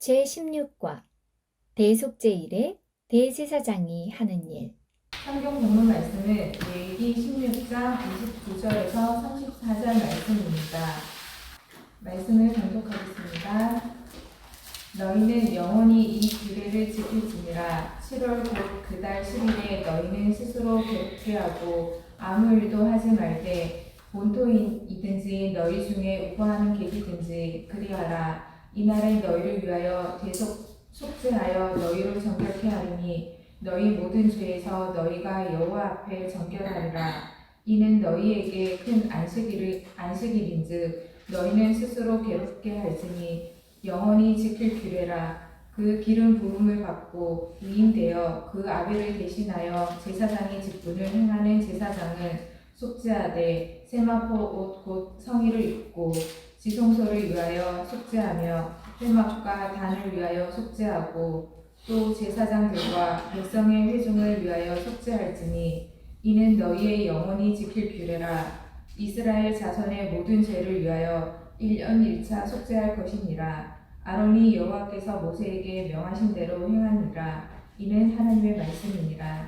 제16과 대속제일의 대제사장이 하는 일. 성경 본문 말씀은 레위기 16장 29절에서 34절 말씀입니다. 말씀을 단독하겠습니다. 너희는 영원히 이 규례를 지킬지니라. 7월 곧 그 달 10일에 너희는 스스로 괴롭게 하고 아무 일도 하지 말되 본토이든지 너희 중에 우거하는 객이든지 그리하라. 이날에 너희를 위하여 속죄하여 너희를 정결케 하리니 너희 모든 죄에서 너희가 여호와 앞에 정결하리라. 이는 너희에게 큰 안식일인즉 너희는 스스로 괴롭게 할지니 영원히 지킬 규례라. 그 기름 부음을 받고 위임되어 그 아비를 대신하여 제사장의 직분을 행하는 제사장은 속죄하되 세마포 옷 곧 성의를 입고 지성소를 위하여 속죄하며 회막과 단을 위하여 속죄하고 또 제사장들과 백성의 회중을 위하여 속죄할지니 이는 너희의 영원히 지킬 규례라. 이스라엘 자손의 모든 죄를 위하여 1년 1차 속죄할 것이니라. 아론이 여호와께서 모세에게 명하신 대로 행하니라. 이는 하나님의 말씀이니라.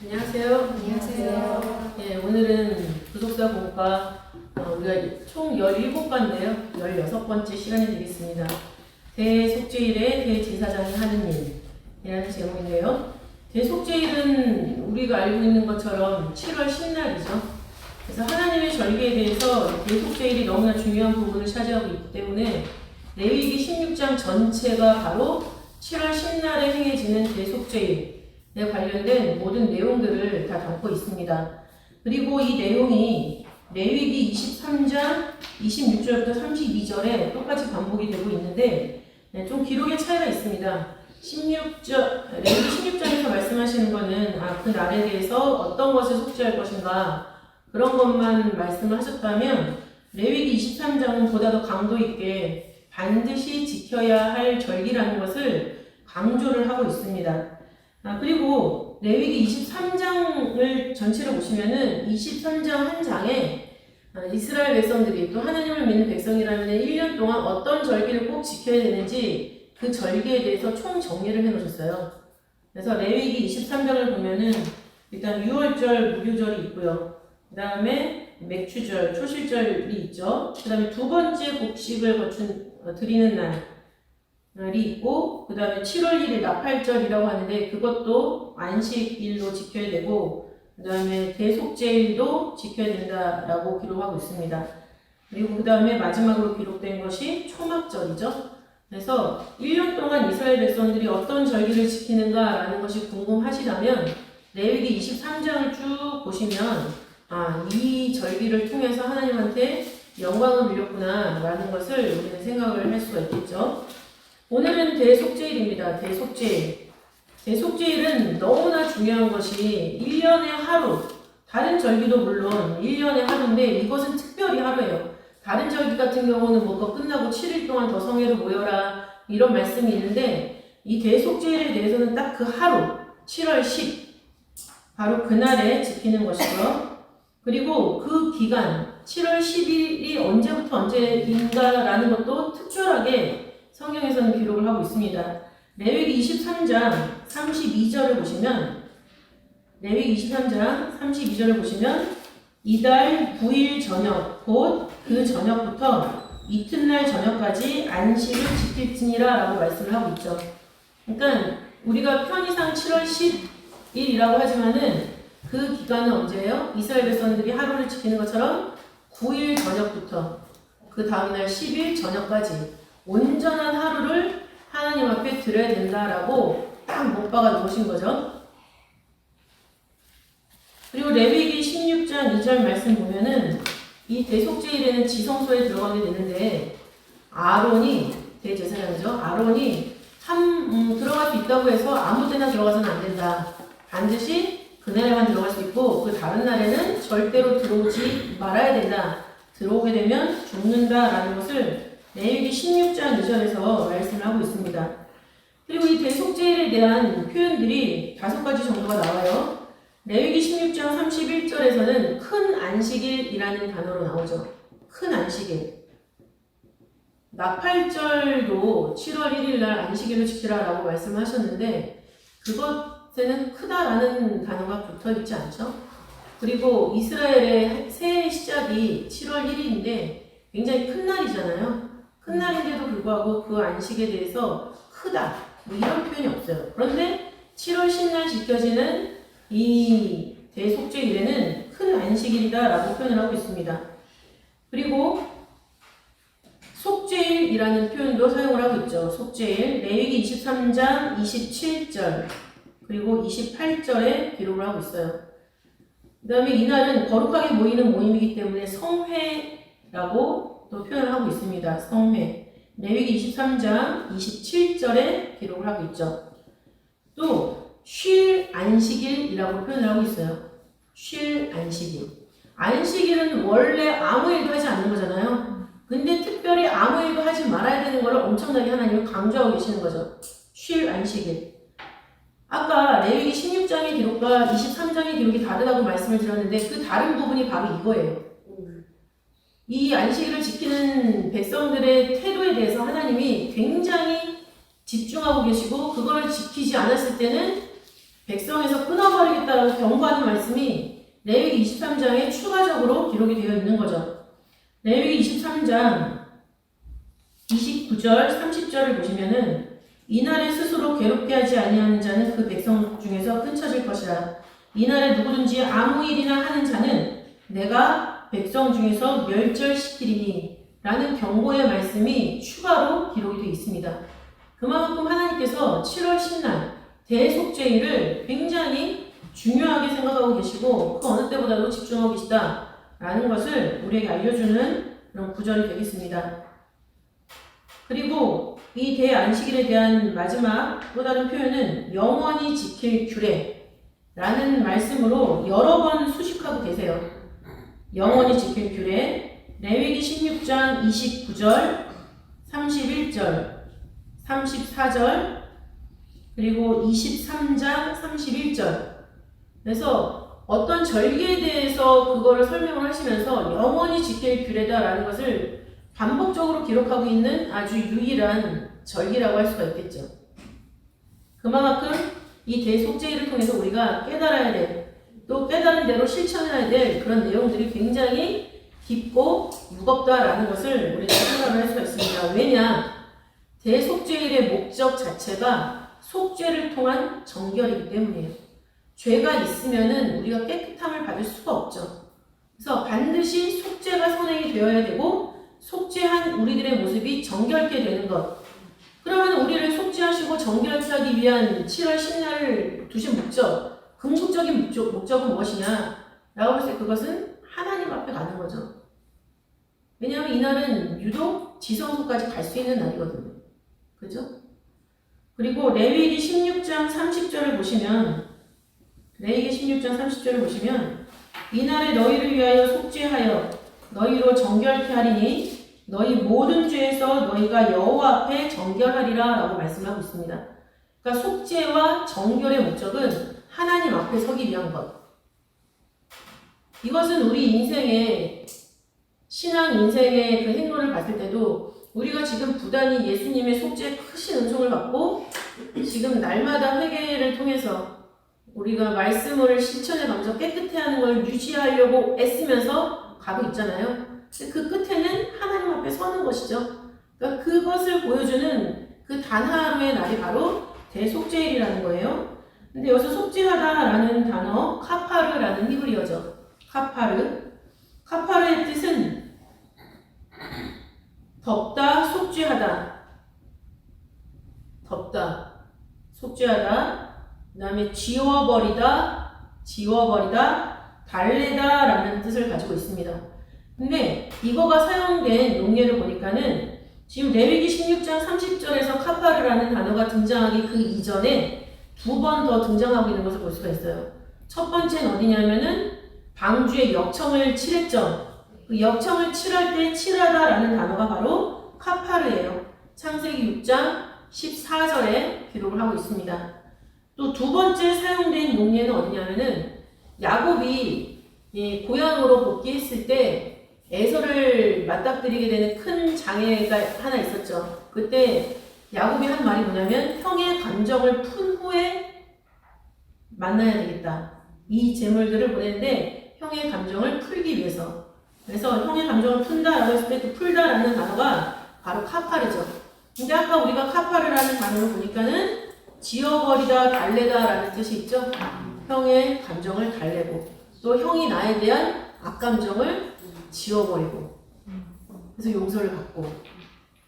안녕하세요. 안녕하세요. 네, 오늘은 부속사 공과 우리가 총 17과인데요. 16번째 시간이 되겠습니다. 대속죄일에 대제사장이 하는 일이라는 제목인데요. 대속죄일은 우리가 알고 있는 것처럼 7월 10날이죠. 그래서 하나님의 절기에 대해서 대속죄일이 너무나 중요한 부분을 차지하고 있기 때문에 레위기 16장 전체가 바로 7월 10날에 행해지는 대속죄일에 관련된 모든 내용들을 다 담고 있습니다. 그리고 이 내용이 레위기 23장 26절부터 32절에 똑같이 반복이 되고 있는데 좀 기록의 차이가 있습니다. 레위기 16장에서 말씀하시는 것은 그 날에 대해서 어떤 것을 속죄할 것인가 그런 것만 말씀을 하셨다면 레위기 23장은 보다 더 강도 있게 반드시 지켜야 할 절기라는 것을 강조를 하고 있습니다. 그리고 레위기 23장을 전체를 보시면은 23장 한 장에 이스라엘 백성들이 또 하나님을 믿는 백성이라면 1년 동안 어떤 절기를 꼭 지켜야 되는지 그 절기에 대해서 총 정리를 해 놓으셨어요. 그래서 레위기 23장을 보면은 일단 유월절, 무교절이 있고요. 그 다음에 맥추절, 초실절이 있죠. 그 다음에 두 번째 곡식을 드리는 날이 있고, 그 다음에 7월 1일 나팔절이라고 하는데 그것도 안식일로 지켜야 되고, 그 다음에 대속죄일도 지켜야 된다라고 기록하고 있습니다. 그리고 그 다음에 마지막으로 기록된 것이 초막절이죠. 그래서 1년 동안 이스라엘 백성들이 어떤 절기를 지키는가라는 것이 궁금하시다면 레위기 23장을 쭉 보시면 이 절기를 통해서 하나님한테 영광을 빌렸구나 라는 것을 우리는 생각을 할 수가 있겠죠. 오늘은 대속죄일입니다. 대속죄일. 대속죄일은 너무나 중요한 것이 1년에 하루, 다른 절기도 물론 1년에 하루인데 이것은 특별히 하루예요. 다른 절기 같은 경우는 뭔가 끝나고 7일 동안 더 성회로 모여라 이런 말씀이 있는데 이 대속죄일에 대해서는 딱 그 하루, 7월 10 바로 그날에 지키는 것이고요. 그리고 그 기간 7월 10일이 언제부터 언제인가라는 것도 특별하게 성경에서는 기록을 하고 있습니다. 레위기 23장 32절을 보시면 이달 9일 저녁 곧 그 저녁부터 이튿날 저녁까지 안식을 지킬지니라 라고 말씀을 하고 있죠. 그러니까 우리가 편의상 7월 10일이라고 하지만은 그 기간은 언제예요? 이스라엘 백성들이 하루를 지키는 것처럼 9일 저녁부터 그 다음날 10일 저녁까지 온전한 하루를 하나님 앞에 드려야 된다라고 딱 못 박아 놓으신 거죠. 그리고 레위기 16장 2절 말씀 보면은 이 대속죄일에는 지성소에 들어가게 되는데 아론이 대제사장이죠. 아론이 들어갈 수 있다고 해서 아무 때나 들어가서는 안 된다. 반드시 그날에만 들어갈 수 있고 그 다른 날에는 절대로 들어오지 말아야 된다. 들어오게 되면 죽는다라는 것을 레위기 16장 2절에서 말씀을 하고 있습니다. 그리고 이 대속죄일에 대한 표현들이 5가지 정도가 나와요. 레위기 16장 31절에서는 큰 안식일이라는 단어로 나오죠. 큰 안식일. 나팔절도 7월 1일 날 안식일을 지키라라고 말씀하셨는데 그것에는 크다라는 단어가 붙어 있지 않죠? 그리고 이스라엘의 새해 시작이 7월 1일인데 굉장히 큰 날이잖아요. 큰 날인데도 불구하고 그 안식에 대해서 크다 뭐 이런 표현이 없어요. 그런데 7월 10날 지켜지는 이 대속죄일에는 큰 안식일이다라고 표현을 하고 있습니다. 그리고 속죄일이라는 표현도 사용을 하고 있죠. 속죄일, 레위기 23장 27절 그리고 28절에 기록을 하고 있어요. 그 다음에 이날은 거룩하게 모이는 모임이기 때문에 성회라고 또 표현을 하고 있습니다. 성회. 레위기 23장 27절에 기록을 하고 있죠. 또 쉴 안식일이라고 표현을 하고 있어요. 쉴 안식일. 안식일은 원래 아무 일도 하지 않는 거잖아요. 근데 특별히 아무 일도 하지 말아야 되는 걸 엄청나게 하나님은 강조하고 계시는 거죠. 쉴 안식일. 아까 레위기 16장의 기록과 23장의 기록이 다르다고 말씀을 드렸는데 그 다른 부분이 바로 이거예요. 이 안식일을 지키는 백성들의 태도에 대해서 하나님이 굉장히 집중하고 계시고 그거를 지키지 않았을 때는 백성에서 끊어버리겠다라고 경고하는 말씀이 레위기 23장에 추가적으로 기록이 되어 있는 거죠. 레위기 23장 29절 30절을 보시면은 이날에 스스로 괴롭게 하지 아니하는 자는 그 백성 중에서 끊쳐질 것이라. 이날에 누구든지 아무 일이나 하는 자는 내가 백성 중에서 멸절시키리니 라는 경고의 말씀이 추가로 기록이 되어 있습니다. 그만큼 하나님께서 7월 10날 대속죄일을 굉장히 중요하게 생각하고 계시고 그 어느 때보다도 집중하고 계시다라는 것을 우리에게 알려주는 그런 구절이 되겠습니다. 그리고 이 대안식일에 대한 마지막 또 다른 표현은 영원히 지킬 규례라는 말씀으로 여러 번 수식하고 계세요. 영원히 지킬 규례, 레위기 16장 29절, 31절, 34절, 그리고 23장 31절. 그래서 어떤 절기에 대해서 그거를 설명을 하시면서 영원히 지킬 규례다라는 것을 반복적으로 기록하고 있는 아주 유일한 절기라고 할 수가 있겠죠. 그만큼 이 대속죄일을 통해서 우리가 깨달아야 될, 또 깨달은 대로 실천해야 될 그런 내용들이 굉장히 깊고 무겁다라는 것을 우리가 생각을 할 수가 있습니다. 왜냐? 대속죄일의 목적 자체가 속죄를 통한 정결이기 때문이에요. 죄가 있으면은 우리가 깨끗함을 받을 수가 없죠. 그래서 반드시 속죄가 선행이 되어야 되고 속죄한 우리들의 모습이 정결케 되는 것. 그러면 우리를 속죄하시고 정결케 하기 위한 7월 10날을 두신 목적, 궁극적인 목적은 무엇이냐? 라고 할 때 그것은 하나님 앞에 가는 거죠. 왜냐하면 이날은 유독 지성소까지 갈 수 있는 날이거든요. 그죠? 그리고 레위기 16장 30절을 보시면 레위기 16장 30절을 보시면 이날에 너희를 위하여 속죄하여 너희로 정결케 하리니 너희 모든 죄에서 너희가 여호와 앞에 정결하리라 라고 말씀하고 있습니다. 그러니까 속죄와 정결의 목적은 하나님 앞에 서기 위한 것. 이것은 우리 인생의 신앙 인생의 그 행로를 봤을 때도 우리가 지금 부단히 예수님의 속죄의 크신 은총을 받고 지금 날마다 회개를 통해서 우리가 말씀을 실천해 가면서 깨끗해 하는 걸 유지하려고 애쓰면서 가고 있잖아요. 그 끝에는 하나님 앞에 서는 것이죠. 그러니까 그것을 보여주는 그 단 하루의 날이 바로 대속죄일이라는 거예요. 근데 여기서 속죄하다라는 단어 카파르라는 히브리어죠. 카파르의 뜻은 덮다, 속죄하다. 덮다, 속죄하다. 그 다음에 지워버리다, 달래다 라는 뜻을 가지고 있습니다. 근데 이거가 사용된 용례를 보니까는 지금 레위기 16장 30절에서 카파르라는 단어가 등장하기 그 이전에 두 번 더 등장하고 있는 것을 볼 수가 있어요. 첫 번째는 어디냐면은 방주에 역청을 칠했죠. 그 역청을 칠할 때 칠하다라는 단어가 바로 카파르예요. 창세기 6장 14절에 기록을 하고 있습니다. 또 두 번째 사용된 용례는 어디냐면은 야곱이 고향으로 복귀했을 때 에서를 맞닥뜨리게 되는 큰 장애가 하나 있었죠. 그때 야곱이 한 말이 뭐냐면 형의 감정을 푼 후에 만나야 되겠다. 이 재물들을 보냈는데 형의 감정을 풀기 위해서. 그래서 형의 감정을 푼다라고 했을 때 그 풀다라는 단어가 바로 카파르죠. 근데 아까 우리가 카파르라는 단어를 보니까는 지워버리다, 달래다라는 뜻이 있죠. 형의 감정을 달래고 또 형이 나에 대한 악감정을 지워버리고 그래서 용서를 받고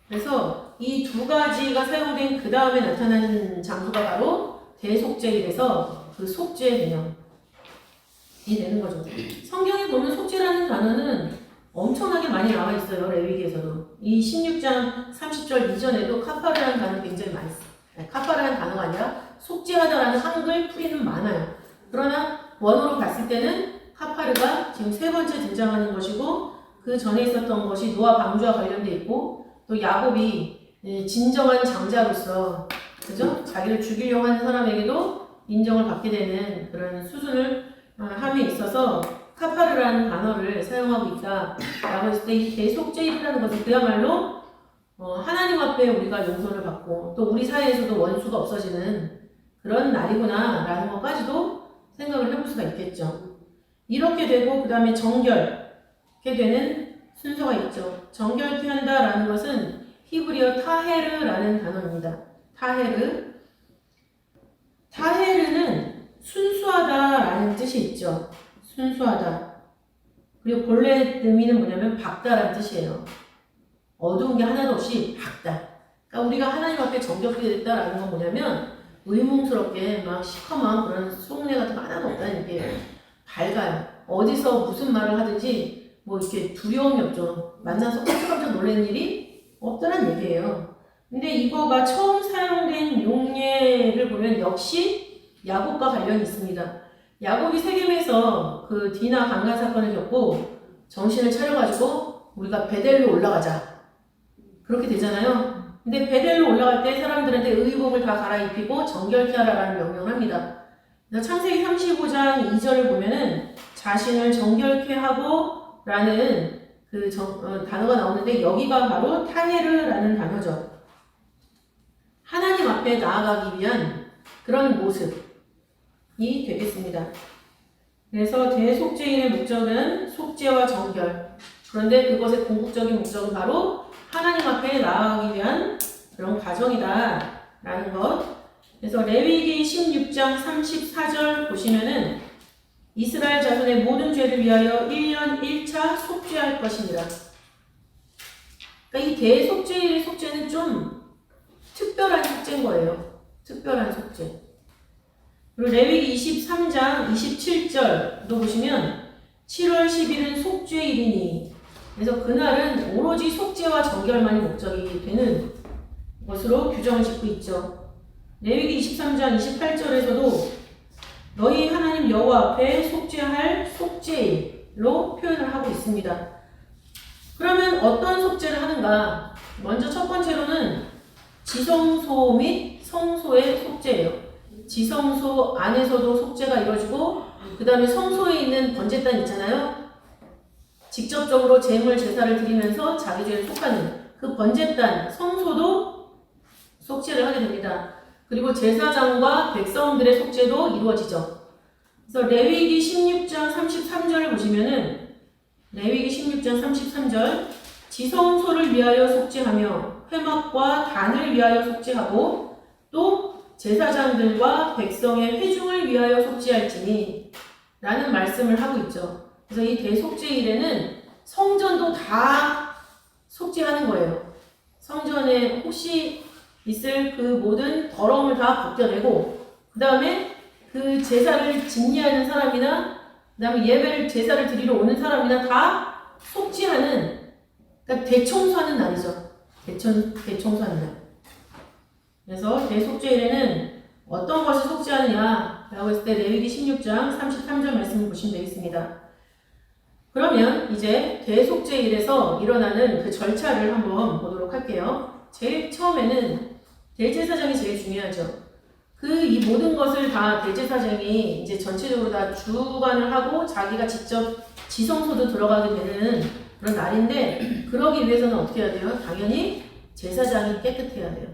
그래서 이 두 가지가 사용된 그 다음에 나타나는 장소가 바로 대속죄일에서 그 속죄 개념이 되는 거죠. 성경에 보면 속죄라는 단어는 엄청나게 많이 나와 있어요. 레위기에서도. 이 16장 30절 이전에도 카파르라는 단어 굉장히 많이 있어요. 카파르라는 단어가 아니라 속죄하다라는 한글 풀이는 많아요. 그러나 원어로 봤을 때는 카파르가 지금 세 번째 등장하는 것이고 그 전에 있었던 것이 노아 방주와 관련돼 있고 또 야곱이 진정한 장자로서 그죠? 자기를 죽이려고 하는 사람에게도 인정을 받게 되는 그런 수순을 함에 있어서 카파르라는 단어를 사용하고 있다라고 했을 때 이 대속죄일이라는 것은 그야말로 하나님 앞에 우리가 용서를 받고 또 우리 사이에서도 원수가 없어지는 그런 날이구나라는 것까지도 생각을 해볼 수가 있겠죠. 이렇게 되고 그 다음에 정결케 되는 순서가 있죠. 정결케 한다라는 것은 히브리어 타헤르라는 단어입니다. 타헤르는 순수하다라는 뜻이 있죠. 순수하다. 그리고 본래 의미는 뭐냐면 밝다라는 뜻이에요. 어두운 게 하나도 없이 밝다. 그러니까 우리가 하나님 앞에 정결케 됐다라는 건 뭐냐면 의문스럽게 막 시커먼 그런 속내 같은 거 하나도 없다는 게 밝아요. 어디서 무슨 말을 하든지 뭐 이렇게 두려움이 없죠. 만나서 깜짝 놀라는 일이 없다는 얘기예요. 근데 이거가 처음 사용된 용례를 보면 역시 야곱과 관련이 있습니다. 야곱이 세겜에서 그 디나 강간 사건을 겪고 정신을 차려가지고 우리가 베델로 올라가자. 그렇게 되잖아요. 근데 베델로 올라갈 때 사람들한테 의복을 다 갈아입히고 정결케 하라라는 명령을 합니다. 그래서 창세기 35장 2절을 보면은 자신을 정결케 하고 라는 그 단어가 나오는데 여기가 바로 타헤르라는 단어죠. 하나님 앞에 나아가기 위한 그런 모습이 되겠습니다. 그래서 대속죄인의 목적은 속죄와 정결. 그런데 그것의 궁극적인 목적은 바로 하나님 앞에 나아가기 위한 그런 과정이다라는 것. 그래서 레위기 16장 34절 보시면은 이스라엘 자손의 모든 죄를 위하여 1년 1차 속죄할 것입니다. 그러니까 이 대속죄일의 속죄는 좀 특별한 속죄인 거예요. 특별한 속죄. 그리고 레위기 23장 27절도 보시면 7월 10일은 속죄일이니 그래서 그날은 오로지 속죄와 정결만이 목적이 되는 것으로 규정을 짓고 있죠. 레위기 23장 28절에서도 너희 하나님 여호와 앞에 속죄할 속죄일로 표현을 하고 있습니다. 그러면 어떤 속죄를 하는가? 먼저 첫 번째로는 지성소 및 성소의 속죄예요. 지성소 안에서도 속죄가 이루어지고 그 다음에 성소에 있는 번제단 있잖아요. 직접적으로 제물 제사를 드리면서 자기 죄를 속하는 그 번제단 성소도 속죄를 하게 됩니다. 그리고 제사장과 백성들의 속죄도 이루어지죠. 그래서 레위기 16장 33절을 보시면은 레위기 16장 33절 지성소를 위하여 속죄하며 회막과 단을 위하여 속죄하고 또 제사장들과 백성의 회중을 위하여 속죄할지니 라는 말씀을 하고 있죠. 그래서 이 대속죄일에는 성전도 다 속죄하는 거예요. 성전에 혹시 있을 그 모든 더러움을 다 벗겨내고 그 다음에 그 제사를 진리하는 사람이나 그 다음에 예배를 제사를 드리러 오는 사람이나 다 속죄하는 그러니까 대청소하는 날이죠. 대청소하는 날. 그래서 대속죄일에는 어떤 것을 속죄하느냐라고 했을 때 레위기 16장 33절 말씀을 보시면 되겠습니다. 그러면 이제 대속죄일에서 일어나는 그 절차를 한번 보도록 할게요. 제일 처음에는 대제사장이 제일 중요하죠. 이 모든 것을 다 대제사장이 이제 전체적으로 다 주관을 하고 자기가 직접 지성소도 들어가게 되는 그런 날인데 그러기 위해서는 어떻게 해야 돼요? 당연히 제사장이 깨끗해야 돼요.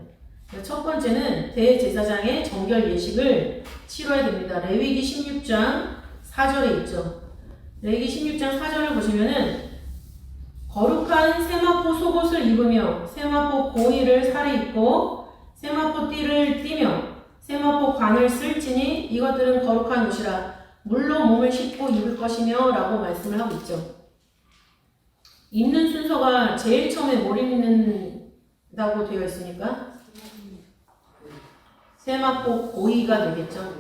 첫 번째는 대제사장의 정결 예식을 치러야 됩니다. 레위기 16장 4절에 있죠. 레위기 16장 4절을 보시면은 거룩한 세마포 속옷을 입으며 세마포 고이를 살에 입고 세마포 띠를 띠며 세마포 관을 쓸지니 이것들은 거룩한 옷이라 물로 몸을 씻고 입을 것이며 라고 말씀을 하고 있죠. 입는 순서가 제일 처음에 뭘 입는다고 되어 있으니까 세마포 고이가 되겠죠.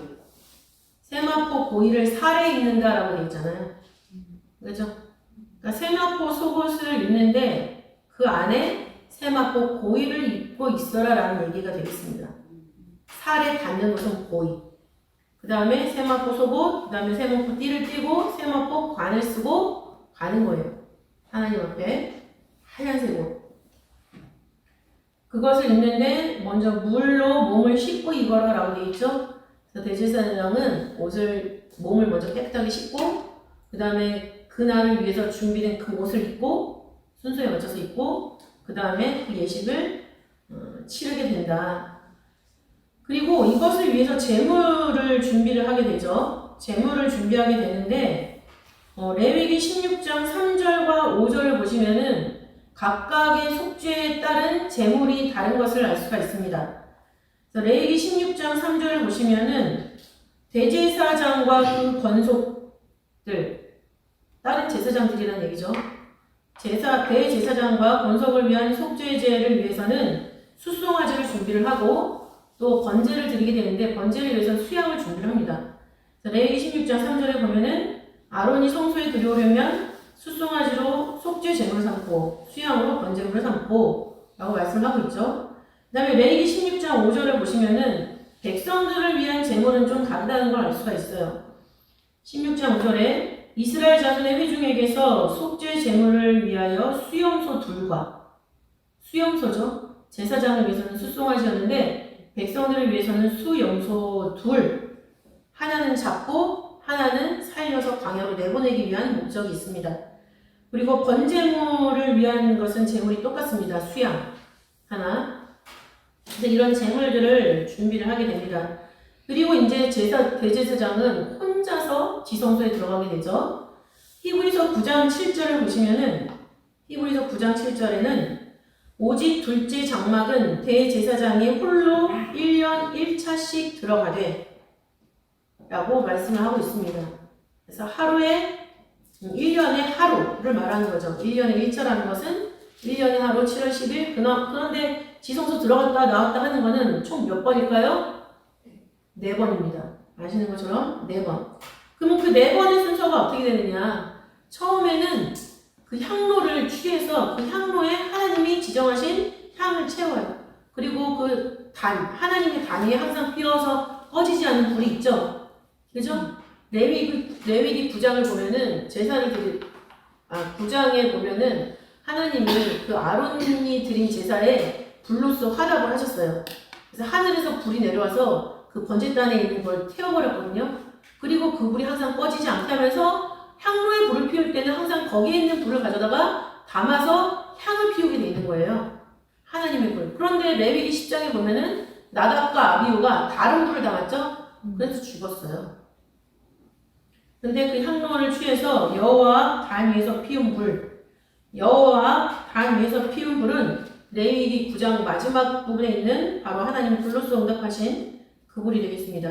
세마포 고이를 살에 입는다라고 되어 있잖아요. 그렇죠? 그러니까 세마포 속옷을 입는데 그 안에 세마포 고이를 입고 있어라 라는 얘기가 되겠습니다. 살에 닿는 옷은 고이, 그 다음에 세마포 속옷, 그 다음에 세마포 띠를 띠고 세마포 관을 쓰고 가는 거예요. 하나님 앞에 하얀색 옷. 그것을 입는데 먼저 물로 몸을 씻고 입어라 라고 되어 있죠. 그래서 대제사장은 몸을 먼저 깨끗하게 씻고 그 다음에 그날을 위해서 준비된 그 옷을 입고 순서에 맞춰서 입고 그 다음에 그 예식을 치르게 된다. 그리고 이것을 위해서 제물을 준비를 하게 되죠. 제물을 준비하게 되는데 레위기 16장 3절과 5절을 보시면은 각각의 속죄에 따른 제물이 다른 것을 알 수가 있습니다. 그래서 레위기 16장 3절을 보시면은 대제사장과 그 권속들, 다른 제사장들이라는 얘기죠. 대제사장과 권속을 위한 속죄제를 위해서는 수송아지를 준비를 하고 또 번제를 드리게 되는데 번제를 위해서 수양을 준비를 합니다. 레위기 16장 3절에 보면은 아론이 성소에 들어오려면 수송아지로 속죄 제물을 삼고 수양으로 번제물을 삼고 라고 말씀을 하고 있죠. 그 다음에 레위기 16장 5절을 보시면은 백성들을 위한 제물은 좀 다르다는 걸 알 수가 있어요. 16장 5절에 이스라엘 자손의 회중에게서 속죄 제물을 위하여 수염소 둘과 수염소죠. 제사장을 위해서는 수송아지였는데 백성들을 위해서는 수염소 둘, 하나는 잡고 하나는 살려서 광야로 내보내기 위한 목적이 있습니다. 그리고 번제물을 위한 것은 제물이 똑같습니다. 수양 하나. 그래서 이런 제물들을 준비를 하게 됩니다. 그리고 이제 대제사장은 혼자서 지성소에 들어가게 되죠. 히브리서 9장 7절을 보시면은 히브리서 9장 7절에는 오직 둘째 장막은 대제사장이 홀로 1년 1차씩 들어가되 라고 말씀을 하고 있습니다. 그래서 하루에 1년의 하루를 말하는 거죠. 1년의 1차라는 것은 1년의 하루 7월 10일 그런데 지성소 들어갔다 나왔다 하는 거는 총 몇 번일까요? 4번입니다. 아시는 것처럼 4번. 그러면 그 4번의 순서가 어떻게 되느냐? 처음에는 그 향로를 취해서 그 향로에 하나님이 지정하신 향을 채워요. 그리고 그 하나님의 단 위에 항상 피어서 꺼지지 않는 불이 있죠. 그죠? 레위기 9장을 보면은 9장에 보면은 하나님이 그 아론이 드린 제사에 불로써 화답을 하셨어요. 그래서 하늘에서 불이 내려와서 그 번제단에 있는 걸 태워버렸거든요. 그리고 그 불이 항상 꺼지지 않게 하면서 향로에 불을 피울 때는 항상 거기에 있는 불을 가져다가 담아서 향을 피우게 돼 있는 거예요. 하나님의 불. 그런데 레위기 10장에 보면은 나답과 아비후가 다른 불을 담았죠. 그래서 죽었어요. 근데 그 향로를 취해서 여호와 단 위에서 피운 불, 여호와 단 위에서 피운 불은 레위기 9장 마지막 부분에 있는 바로 하나님 불로써 응답하신 그 불이 되겠습니다.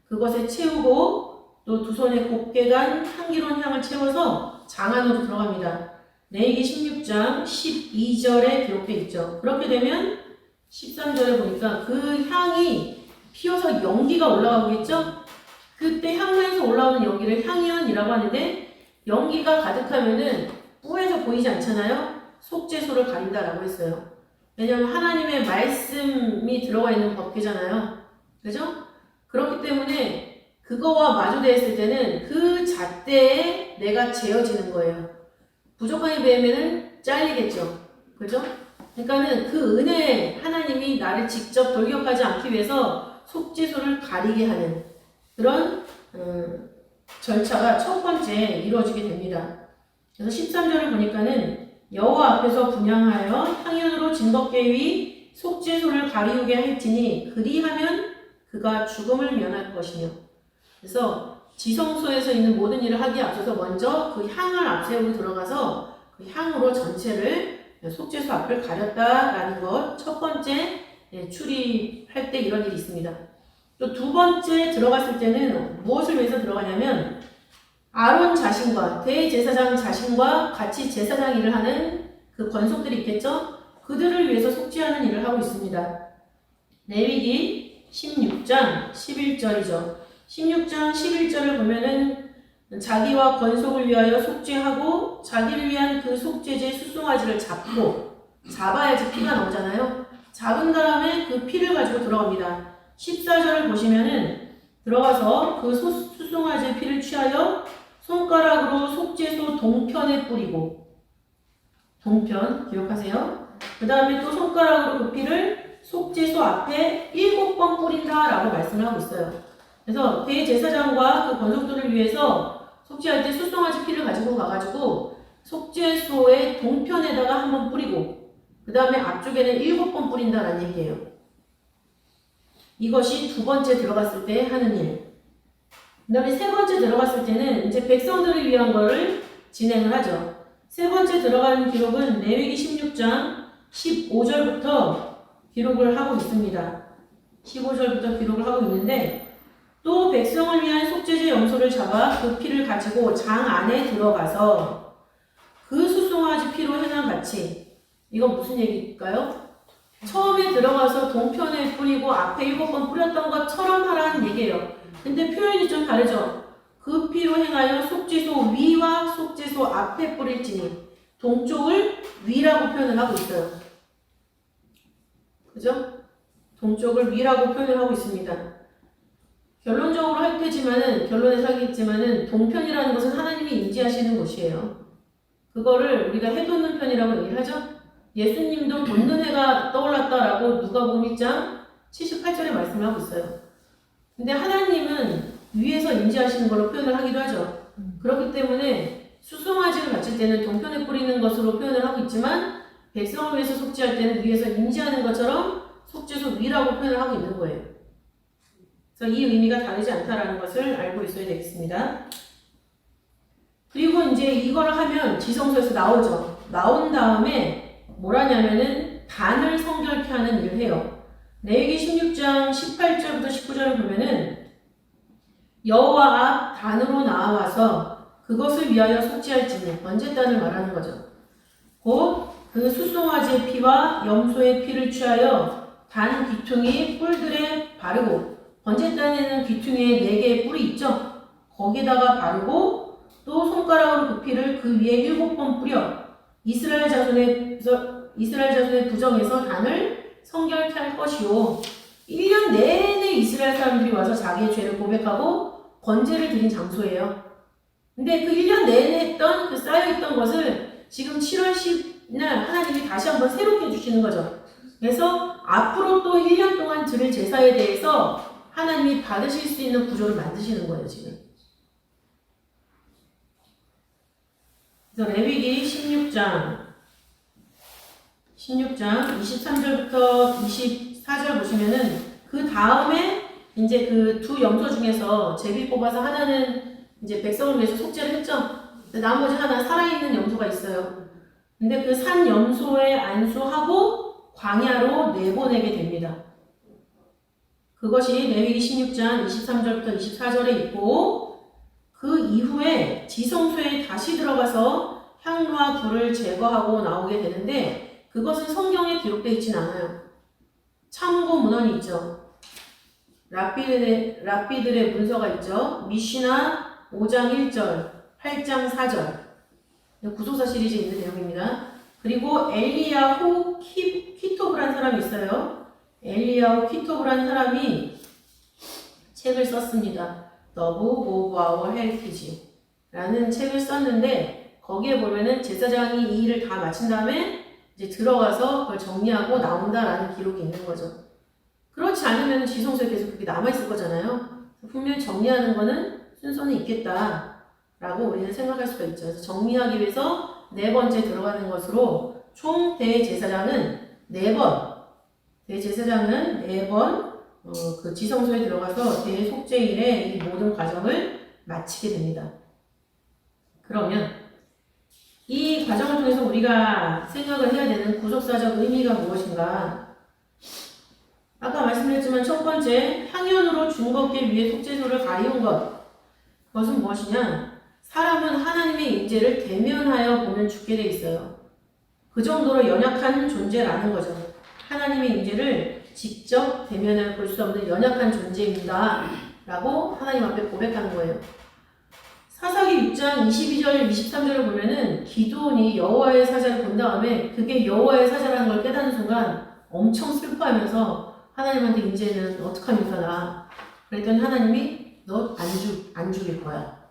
그것에 채우고 또 두 손에 곱게 간 향기로운 향을 채워서 장 안으로 들어갑니다. 레위기 16장 12절에 기록되어 있죠. 그렇게 되면 13절에 보니까 그 향이 피어서 연기가 올라가겠죠. 그때 향로에서 올라오는 연기를 향연이라고 하는데 연기가 가득하면은 뿌에서 보이지 않잖아요. 속죄소를 가린다라고 했어요. 왜냐하면 하나님의 말씀이 들어가 있는 법궤잖아요. 그죠? 그렇기 때문에 그거와 마주대했을 때는 그 잣대에 내가 재어지는 거예요. 부족함이 배우면은 잘리겠죠. 그죠? 그러니까는 그 은혜 하나님이 나를 직접 돌격하지 않기 위해서 속죄소를 가리게 하는 그런 절차가 첫 번째 이루어지게 됩니다. 그래서 13절을 보니까는 여호와 앞에서 분향하여 향연으로 진돗개 위 속죄소를 가리우게 할지니 그리하면 그가 죽음을 면할 것이며. 그래서 지성소에서 있는 모든 일을 하기에 앞서서 먼저 그 향을 앞세우고 들어가서 그 향으로 전체를 속죄소 앞을 가렸다라는 것 첫 번째 출입할 때 이런 일이 있습니다. 또 두 번째 들어갔을 때는 무엇을 위해서 들어가냐면 아론 자신과 대제사장 자신과 같이 제사장 일을 하는 그 권속들이 있겠죠? 그들을 위해서 속죄하는 일을 하고 있습니다. 레위기 16장 11절이죠. 16장 11절을 보면은 자기와 권속을 위하여 속죄하고 자기를 위한 그 속죄제 수송아지를 잡아야지 피가 나오잖아요. 잡은 다음에 그 피를 가지고 들어갑니다. 14절을 보시면은 들어가서 그 수송아지의 피를 취하여 손가락으로 속죄소 동편에 뿌리고, 동편 기억하세요. 그 다음에 또 손가락으로 그 피를 속죄소 앞에 7번 뿌린다라고 말씀을 하고 있어요. 그래서 대제사장과 그 권속들을 위해서 속죄할 때 수송아지 피를 가지고 가가지고 속죄소의 동편에다가 한번 뿌리고 그 다음에 앞쪽에는 7번 뿌린다라는 얘기예요. 이것이 두 번째 들어갔을 때 하는 일. 그 다음에 세 번째 들어갔을 때는 이제 백성들을 위한 거를 진행을 하죠. 세 번째 들어가는 기록은 레위기 16장 15절부터 기록을 하고 있습니다. 15절부터 기록을 하고 있는데 또 백성을 위한 속죄제 염소를 잡아 그 피를 가지고 장 안에 들어가서 그 수송아지 피로 행한 같이. 이건 무슨 얘기일까요? 처음에 들어가서 동편에 뿌리고 앞에 7번 뿌렸던 것처럼 하라는 얘기예요. 근데 표현이 좀 다르죠. 그 피로 행하여 속죄소 위와 속죄소 앞에 뿌릴지니 동쪽을 위라고 표현을 하고 있어요. 그죠? 동쪽을 위라고 표현을 하고 있습니다. 결론적으로 할 테지만은, 결론에서 하겠지만은, 동편이라는 것은 하나님이 인지하시는 곳이에요. 그거를 우리가 해돋는 편이라고 얘기를 하죠? 예수님도 돋는 해가 떠올랐다라고 누가복음 1장 78절에 말씀을 하고 있어요. 근데 하나님은 위에서 인지하시는 걸로 표현을 하기도 하죠. 그렇기 때문에 수송아지를 바칠 때는 동편에 뿌리는 것으로 표현을 하고 있지만 백성을 위해서 속죄할 때는 위에서 인지하는 것처럼 속죄소 위라고 표현을 하고 있는 거예요. 그래서 이 의미가 다르지 않다라는 것을 알고 있어야 되겠습니다. 그리고 이제 이걸 하면 지성소에서 나오죠. 나온 다음에 뭘 하냐면은 단을 성결케 하는 일을 해요. 레위기 16장 18절부터 19절을 보면은 여호와 앞 단으로 나와서 그것을 위하여 속죄할지니 번제단을 말하는 거죠. 곧 그 수송아지의 피와 염소의 피를 취하여 단 귀퉁이 뿔들에 바르고 번제단에는 귀퉁이에 4개의 뿔이 있죠. 거기다가 바르고 또 손가락으로 그 피를 그 위에 7번 뿌려 이스라엘 자손의 부정에서 단을 성결케 할 것이요. 1년 내내 이스라엘 사람들이 와서 자기의 죄를 고백하고 번제를 드린 장소예요. 근데 그 1년 내내 했던 그 쌓여있던 것을 지금 7월 10일 하나님이 다시 한번 새롭게 해주시는 거죠. 그래서 앞으로 또 1년 동안 드릴 제사에 대해서 하나님이 받으실 수 있는 구조를 만드시는 거예요, 지금. 그래서 레위기 16장 23절부터 24절 보시면은 그 다음에 이제 그 두 염소 중에서 제비 뽑아서 하나는 이제 백성을 위해서 속죄를 했죠. 나머지 하나 살아있는 염소가 있어요. 근데 그 산 염소에 안수하고 광야로 내보내게 됩니다. 그것이 레위기 16장 23절부터 24절에 있고 그 이후에 지성소에 다시 들어가서 향로와 불을 제거하고 나오게 되는데 그것은 성경에 기록되어 있진 않아요. 참고 문헌이 있죠. 랍비들의 문서가 있죠. 미시나 5장 1절, 8장 4절. 구속사 시리즈에 있는 내용입니다. 그리고 엘리야후 키토브라는 사람이 있어요. 엘리야후 키토브라는 사람이 책을 썼습니다. The Book of Our Heritage라는 책을 썼는데 거기에 보면은 제사장이 이 일을 다 마친 다음에 이제 들어가서 그걸 정리하고 나온다라는 기록이 있는 거죠. 그렇지 않으면 지성소에 계속 그게 남아있을 거잖아요. 분명히 정리하는 거는 순서는 있겠다라고 라고 우리는 생각할 수가 있죠. 그래서 정리하기 위해서 네 번째 들어가는 것으로 총 대제사장은 4번, 대제사장은 4번 그 지성소에 들어가서 대속죄일의 이 모든 과정을 마치게 됩니다. 그러면 이 과정을 통해서 우리가 생각을 해야 되는 구속사적 의미가 무엇인가? 아까 말씀드렸지만 첫 번째, 향연으로 중겁게 위에 속죄소를 가리운 것. 그것은 무엇이냐? 사람은 하나님의 임재를 대면하여 보면 죽게 돼 있어요. 그 정도로 연약한 존재라는 거죠. 하나님의 임재를 직접 대면하여 볼 수 없는 연약한 존재입니다. 라고 하나님 앞에 고백하는 거예요. 사사기 6장 22절, 23절을 보면은 기드온이 여호와의 사자를 본 다음에 그게 여호와의 사자라는 걸 깨닫는 순간 엄청 슬퍼하면서 하나님한테 이제는 어떡합니까 나. 그랬더니 하나님이 너 안 죽일 거야.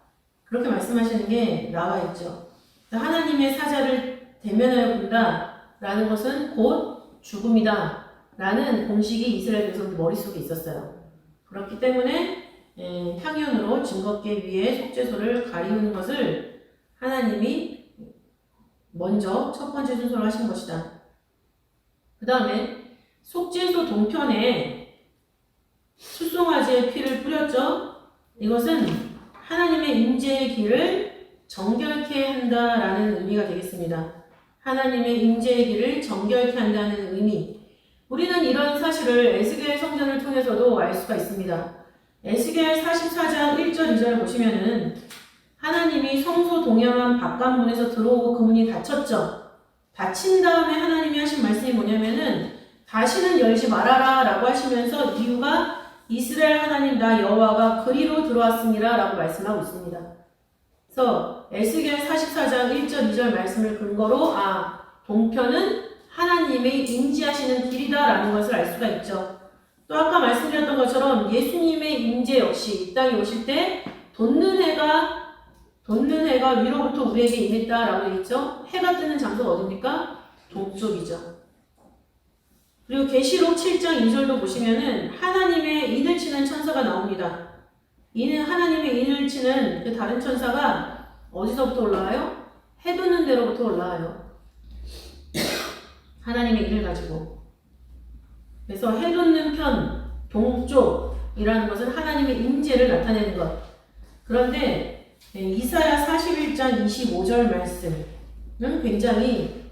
그렇게 말씀하시는 게 나와 있죠. 하나님의 사자를 대면하여 본다라는 것은 곧 죽음이다 라는 공식이 이스라엘 백성들 머릿속에 있었어요. 그렇기 때문에 향연으로 증거계 위에 속죄소를 가리우는 것을 하나님이 먼저 첫 번째 순서로 하신 것이다. 그 다음에 속죄소 동편에 수송아지의 피를 뿌렸죠. 이것은 하나님의 임재의 길을 정결케 한다라는 의미가 되겠습니다. 하나님의 임재의 길을 정결케 한다는 의미. 우리는 이런 사실을 에스겔 성전을 통해서도 알 수가 있습니다. 에스겔 44장 1절 2절을 보시면은 하나님이 성소 동양한 바깥문에서 들어오고 그 문이 닫혔죠. 닫힌 다음에 하나님이 하신 말씀이 뭐냐면은 다시는 열지 말아라 라고 하시면서 이유가 이스라엘 하나님 나 여호와가 그리로 들어왔습니다 라고 말씀하고 있습니다. 그래서 에스겔 44장 1절 2절 말씀을 근거로 동편은 하나님의 임재하시는 길이다 라는 것을 알 수가 있죠. 또 아까 말씀드렸던 것처럼 예수님의 임재 역시 이 땅에 오실 때 돋는 해가 위로부터 우리에게 임했다 라고 되어 있죠. 해가 뜨는 장소가 어딥니까? 동쪽이죠. 그리고 계시록 7장 2절도 보시면은 하나님의 인을 치는 천사가 나옵니다. 이는 하나님의 인을 치는 그 다른 천사가 어디서부터 올라와요? 해 돋는 데로부터 올라와요. 하나님의 인을 가지고. 그래서 해 돋는 편, 동쪽이라는 것은 하나님의 임재를 나타내는 것. 그런데 이사야 41장 25절 말씀은 굉장히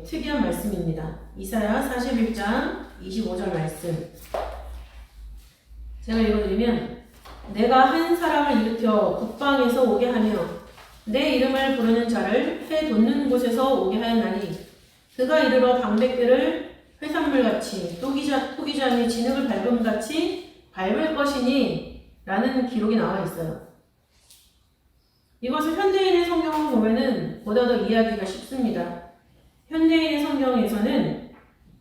특이한 말씀입니다. 이사야 41장 25절 말씀. 제가 읽어드리면 내가 한 사람을 일으켜 북방에서 오게 하며 내 이름을 부르는 자를 해 돋는 곳에서 오게 하였나니 그가 이르러 방백들을 회산물같이 토기장이 진흙을 밟음같이 밟을 것이니 라는 기록이 나와 있어요. 이것을 현대인의 성경을 보면은 보다 더 이해하기가 쉽습니다. 현대인의 성경에서는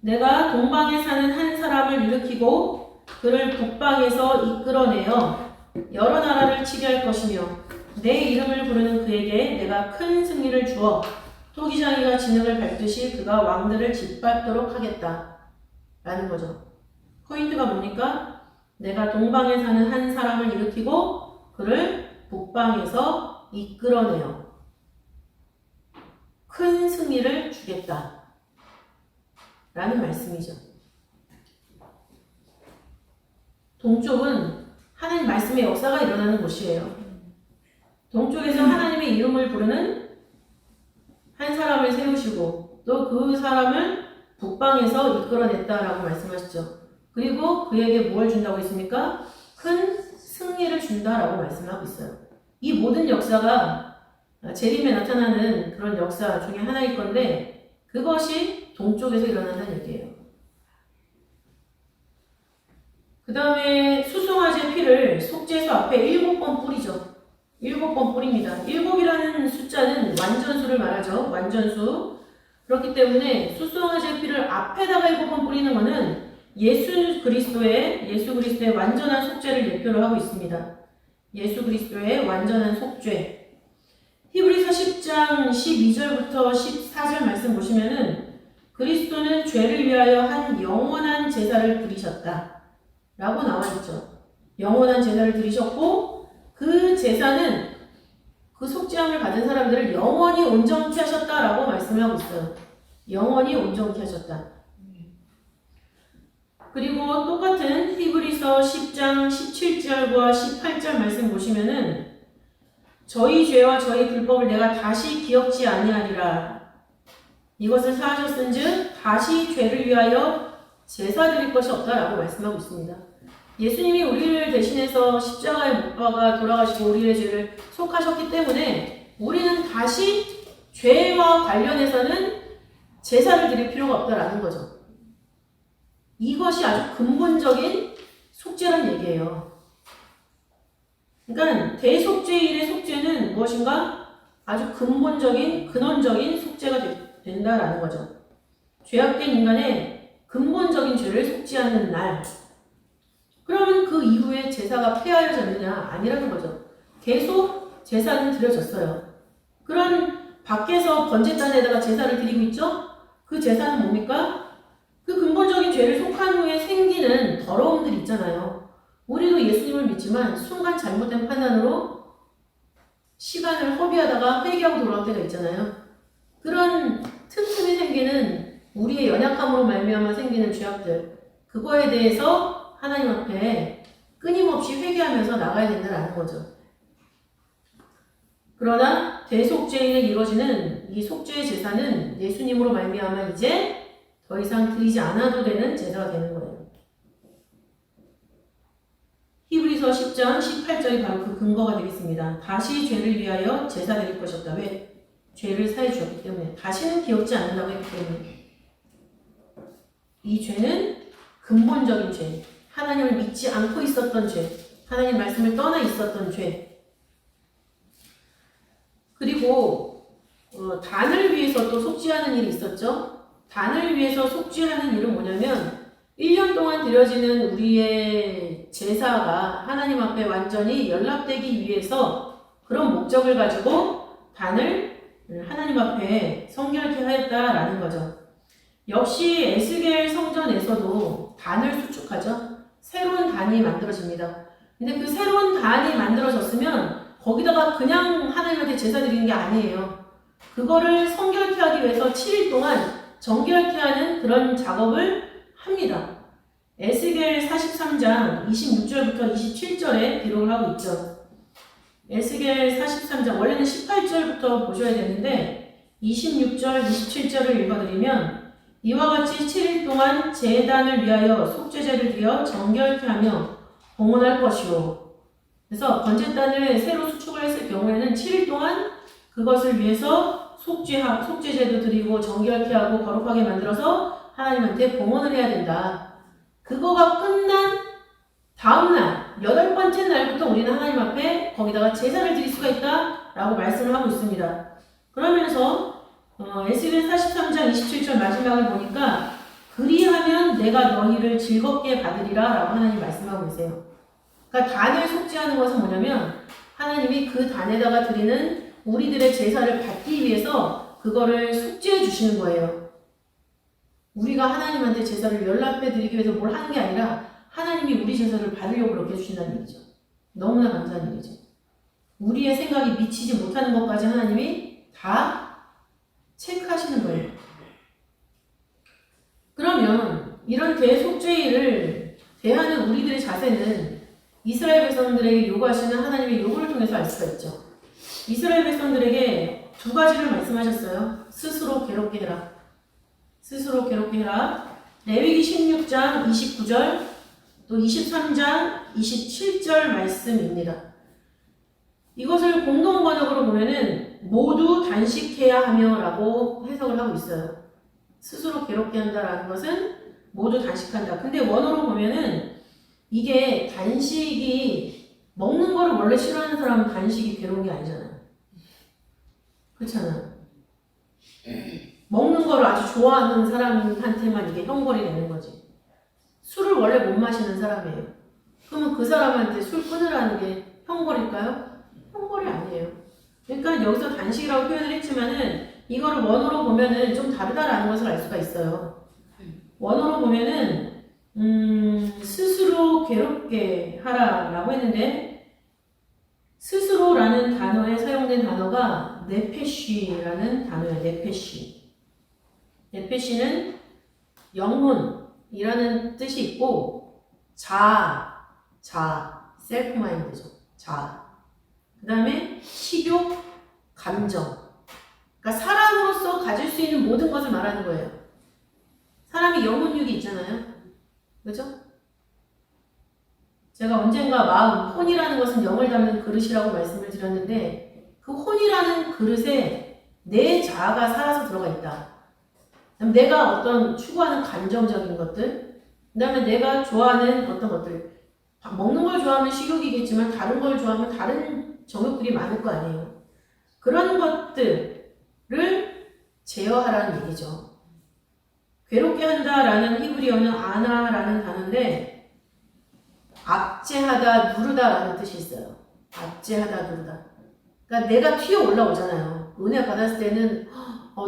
내가 동방에 사는 한 사람을 일으키고 그를 북방에서 이끌어내어 여러 나라를 치게 할 것이며 내 이름을 부르는 그에게 내가 큰 승리를 주어 토기장이가 진흙을 밟듯이 그가 왕들을 짓밟도록 하겠다 라는 거죠. 포인트가 뭡니까? 내가 동방에 사는 한 사람을 일으키고 그를 북방에서 이끌어내어 큰 승리를 주겠다 라는 말씀이죠. 동쪽은 하나님 말씀의 역사가 일어나는 곳이에요. 동쪽에서 하나님의 이름을 부르는 한 사람을 세우시고 또 그 사람을 북방에서 이끌어냈다라고 말씀하시죠. 그리고 그에게 뭘 준다고 했습니까? 큰 승리를 준다라고 말씀하고 있어요. 이 모든 역사가 재림에 나타나는 그런 역사 중에 하나일 건데 그것이 동쪽에서 일어난다는 얘기예요. 그 다음에 수송아지의 피를 속죄소 앞에 7번 뿌리죠. 7번 뿌립니다. 7이라는 숫자는 완전수를 말하죠. 완전수. 그렇기 때문에 수송아지의 피를 앞에다가 7번 뿌리는 것은 예수 그리스도의 완전한 속죄를 예표로 하고 있습니다. 예수 그리스도의 완전한 속죄. 히브리서 10장 12절부터 14절 말씀 보시면은 그리스도는 죄를 위하여 한 영원한 제사를 드리셨다 라고 나와 있죠. 영원한 제사를 드리셨고 그 제사는 그 속죄함을 받은 사람들을 영원히 온전케 하셨다라고 말씀을 하고 있어요. 영원히 온전케 하셨다. 그리고 똑같은 히브리서 10장 17절과 18절 말씀 보시면은 저희 죄와 저희 불법을 내가 다시 기억지 아니하리라. 이것을 사하셨은즉 다시 죄를 위하여 제사 드릴 것이 없다라고 말씀하고 있습니다. 예수님이 우리를 대신해서 십자가에 못 박아 돌아가시고 우리의 죄를 속하셨기 때문에 우리는 다시 죄와 관련해서는 제사를 드릴 필요가 없다라는 거죠. 이것이 아주 근본적인 속죄란 얘기예요. 그러니까 대속죄일의 속죄는 무엇인가? 아주 근본적인 근원적인 속죄가 된다라는 거죠. 죄악된 인간의 근본적인 죄를 속죄하는 날. 그러면 그 이후에 제사가 폐하여졌느냐? 아니라는 거죠. 계속 제사는 드려졌어요. 그런 밖에서 번제단에다가 제사를 드리고 있죠? 그 제사는 뭡니까? 그 근본적인 죄를 속한 후에 생기는 더러움들 있잖아요. 우리도 예수님을 믿지만 순간 잘못된 판단으로 시간을 허비하다가 회개하고 돌아올 때가 있잖아요. 그런 틈틈이 생기는 우리의 연약함으로 말미암아 생기는 죄악들, 그거에 대해서 하나님 앞에 끊임없이 회개하면서 나가야 된다는 거죠. 그러나 대속죄일에 이루어지는 이 속죄의 제사는 예수님으로 말미암아 이제 더 이상 드리지 않아도 되는 제사가 되는 거예요. 히브리서 10장 18절이 바로 그 근거가 되겠습니다. 다시 죄를 위하여 제사 드릴 것이 없다. 왜? 죄를 사해 주었기 때문에. 다시는 기억지 않는다고 했기 때문에. 이 죄는 근본적인 죄. 하나님을 믿지 않고 있었던 죄. 하나님 말씀을 떠나 있었던 죄. 그리고 단을 위해서 또 속죄하는 일이 있었죠. 단을 위해서 속죄하는 일은 뭐냐면 1년 동안 드려지는 우리의 제사가 하나님 앞에 완전히 연락되기 위해서 그런 목적을 가지고 단을 하나님 앞에 성결케 하였다라는 거죠. 역시 에스겔 성전에서도 단을 수축하죠. 새로운 단이 만들어집니다. 근데 그 새로운 단이 만들어졌으면 거기다가 그냥 하나님한테 제사 드리는 게 아니에요. 그거를 성결케 하기 위해서 7일 동안 정결케 하는 그런 작업을 합니다. 에스겔 43장 26절부터 27절에 기록을 하고 있죠. 에스겔 43장 원래는 18절부터 보셔야 되는데 26절, 27절을 읽어드리면 이와 같이 7일 동안 제단을 위하여 속죄제를 드려 정결케 하며 봉헌할 것이요. 그래서 번제단을 새로 수축을 했을 경우에는 7일 동안 그것을 위해서 속죄제도 드리고 정결케 하고 거룩하게 만들어서 하나님한테 봉헌을 해야 된다. 그거가 끝난 다음날 8번째 날부터 우리는 하나님 앞에 거기다가 제사를 드릴 수가 있다라고 말씀을 하고 있습니다. 그러면서 에스겔 43장 27절 마지막을 보니까 그리하면 내가 너희를 즐겁게 받으리라 라고 하나님 말씀하고 계세요. 그러니까 단을 속죄하는 것은 뭐냐면 하나님이 그 단에다가 드리는 우리들의 제사를 받기 위해서 그거를 속죄해 주시는 거예요. 우리가 하나님한테 제사를 연락해 드리기 위해서 뭘 하는 게 아니라 하나님이 우리 제사를 받으려고 그렇게 해주신다는 얘기죠. 너무나 감사한 일이죠. 우리의 생각이 미치지 못하는 것까지 하나님이 다 체크하시는 거예요. 그러면 이런 대속죄일을 대하는 우리들의 자세는 이스라엘 백성들에게 요구하시는 하나님의 요구를 통해서 알 수가 있죠. 이스라엘 백성들에게 두 가지를 말씀하셨어요. 스스로 괴롭게 해라. 스스로 괴롭게 해라. 레위기 16장 29절 또 23장 27절 말씀입니다. 이것을 공동 번역으로 보면은 모두 단식해야 하며 라고 해석을 하고 있어요. 스스로 괴롭게 한다라는 것은 모두 단식한다. 근데 원어로 보면은 이게 단식이 먹는 거를 원래 싫어하는 사람은 단식이 괴로운 게 아니잖아요. 그렇잖아요. 먹는 거를 아주 좋아하는 사람한테만 이게 형벌이 되는 거지. 술을 원래 못 마시는 사람이에요. 그러면 그 사람한테 술 끊으라는 게 형벌일까요? 형벌이 아니에요. 그러니까 여기서 단식이라고 표현을 했지만은 이거를 원어로 보면은 좀 다르다라는 것을 알 수가 있어요. 원어로 보면은 스스로 괴롭게 하라라고 했는데 스스로라는 단어에 사용된 있는 단어가 네페쉬라는 단어예요. 네페쉬. 네페쉬는 영혼이라는 뜻이 있고 셀프 마인드죠. 그 다음에 식욕, 감정. 그러니까 사람으로서 가질 수 있는 모든 것을 말하는 거예요. 사람이 영혼육이 있잖아요. 그죠? 제가 언젠가 마음, 혼이라는 것은 영을 담는 그릇이라고 말씀을 드렸는데 그 혼이라는 그릇에 내 자아가 살아서 들어가 있다. 내가 어떤 추구하는 감정적인 것들, 그 다음에 내가 좋아하는 어떤 것들, 먹는 걸 좋아하면 식욕이겠지만 다른 걸 좋아하면 다른 정욕들이 많을 거 아니에요. 그런 것들을 제어하라는 얘기죠. 괴롭게 한다라는 히브리어는 아나라는 단어인데 압제하다, 누르다라는 뜻이 있어요. 압제하다, 누르다. 그러니까 내가 튀어 올라오잖아요. 은혜 받았을 때는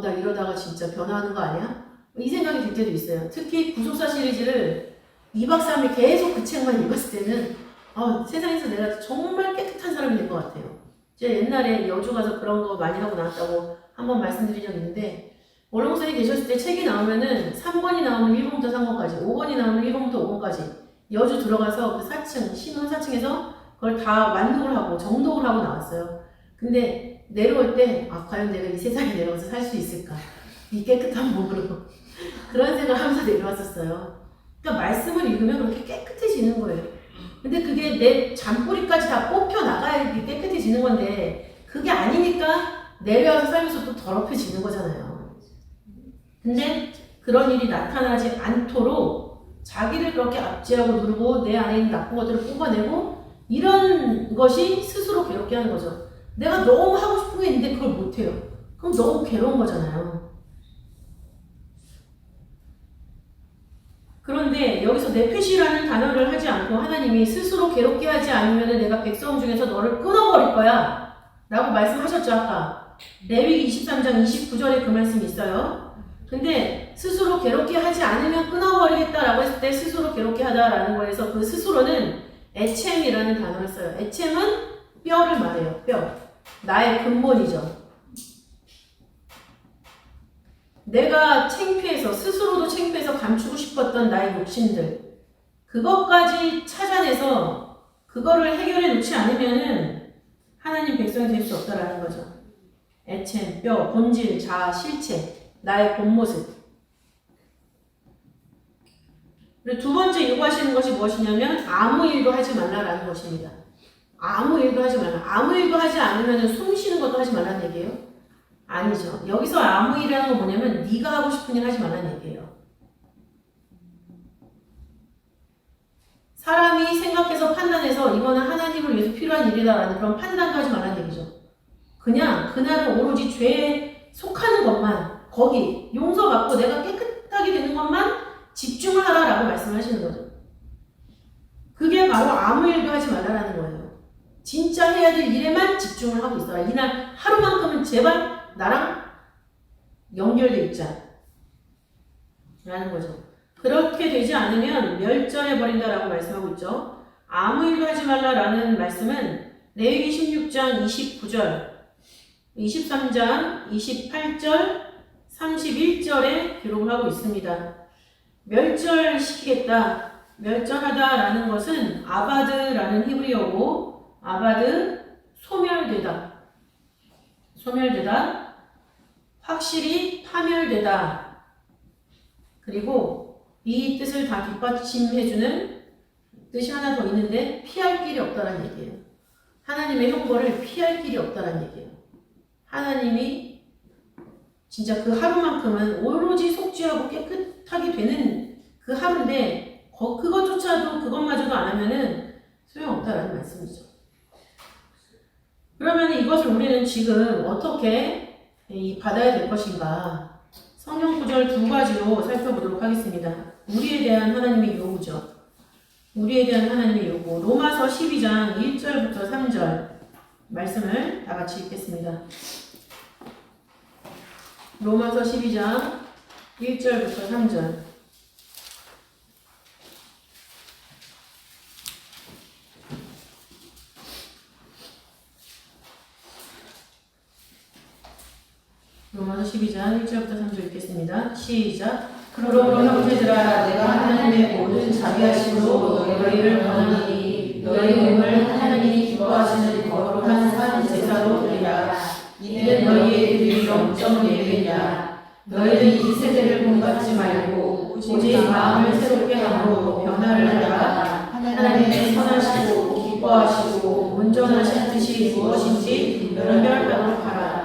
나 이러다가 진짜 변화하는 거 아니야? 이 생각이 들 때도 있어요. 특히 구속사 시리즈를 2박 3일 계속 그 책만 읽었을 때는 세상에서 내가 정말 깨끗한 사람이 된 것 같아요. 제가 옛날에 여주 가서 그런 거 많이 하고 나왔다고 한번 말씀드린 적 있는데 원로목사님 계셨을 때 책이 나오면은 3권이 나오면 1권부터 3권까지 5권이 나오면 1권부터 5권까지 여주 들어가서 그 4층 신혼 4층에서 그걸 다 완독을 하고 정독을 하고 나왔어요. 근데 내려올 때 과연 내가 이 세상에 내려와서 살 수 있을까? 이 깨끗한 몸으로 그런 생각을 하면서 내려왔었어요. 그러니까 말씀을 읽으면 그렇게 깨끗해지는 거예요. 근데 그게 내 잔뿌리까지 다 뽑혀 나가야 깨끗해지는 건데 그게 아니니까 내려와서 살면서 또 더럽혀지는 거잖아요. 근데 그런 일이 나타나지 않도록 자기를 그렇게 압제하고 누르고 내 안에 있는 나쁜 것들을 뽑아내고 이런 것이 스스로 괴롭게 하는 거죠. 내가 너무 하고 싶은 게 있는데 그걸 못해요. 그럼 너무 괴로운 거잖아요. 그런데 여기서 네페시라는 단어를 하지 않고 하나님이 스스로 괴롭게 하지 않으면 내가 백성 중에서 너를 끊어버릴 거야 라고 말씀하셨죠. 아까 레위기 23장 29절에 그 말씀이 있어요. 근데 스스로 괴롭게 하지 않으면 끊어버리겠다라고 했을 때 스스로 괴롭게 하다라는 거에서 그 스스로는 에쳄이라는 단어를 써요. 에쳄은 뼈를 말해요. 뼈. 나의 근본이죠. 내가 창피해서 스스로도 창피해서 감추고 싶었던 나의 욕심들 그것까지 찾아내서 그거를 해결해 놓지 않으면은 하나님 백성이 될 수 없다라는 거죠. 에쳄, 뼈, 본질, 자아, 실체, 나의 본 모습. 그리고 두 번째 요구하시는 것이 무엇이냐면 아무 일도 하지 말라라는 것입니다. 아무 일도 하지 말라. 아무 일도 하지 않으면 숨 쉬는 것도 하지 말라는 얘기예요? 아니죠. 여기서 아무 일이라는 건 뭐냐면 네가 하고 싶은 일 하지 말라는 얘기예요. 사람이 생각해서 판단해서 이거는 하나님을 위해서 필요한 일이다라는 그런 판단도 하지 말라는 얘기죠. 그냥 그날은 오로지 죄에 속하는 것만 거기 용서받고 내가 깨끗하게 되는 것만 집중을 하라라고 말씀하시는 거죠. 그게 바로 아무 일도 하지 말라는 거예요. 진짜 해야 될 일에만 집중을 하고 있어라. 이날 하루만큼은 제발 나랑 연결돼 있자 라는 거죠. 그렇게 되지 않으면 멸절해버린다라고 말씀하고 있죠. 아무 일도 하지 말라라는 말씀은 레위기 16장 29절 23장 28절 31절에 기록을 하고 있습니다. 멸절시키겠다, 멸절하다라는 것은 아바드라는 히브리어고 아바드, 소멸되다, 확실히 파멸되다. 그리고 이 뜻을 다 뒷받침해주는 뜻이 하나 더 있는데 피할 길이 없다는 얘기예요. 하나님의 형벌을 피할 길이 없다는 얘기예요. 하나님이 진짜 그 하루만큼은 오로지 속죄하고 깨끗하게 되는 그 하루인데 그것조차도 그것마저도 안 하면은 소용없다라는 말씀이죠. 그러면 이것을 우리는 지금 어떻게 받아야 될 것인가? 성경 구절 두 가지로 살펴보도록 하겠습니다. 우리에 대한 하나님의 요구죠. 우리에 대한 하나님의 요구. 로마서 12장 1절부터 3절 말씀을 다 같이 읽겠습니다. 로마서 12장 1절부터 3절. 로마서 12장 1절부터 3절 읽겠습니다. 시작. 그러므로 형제들아 내가 하나님의 모든 자비하심으로 너희를 권하노니 너희 몸을 하나님이 기뻐하시는 거룩한 산 제사로 드리라. 이는 너희의 드릴 영적 예배냐. 너희는 이 세대를 본받지 말고 오직 마음을 새롭게 함으로 변화를 하라. 하나님의 선하시고 기뻐하시고 온전하신 뜻이 무엇인지 분별하도록 하라.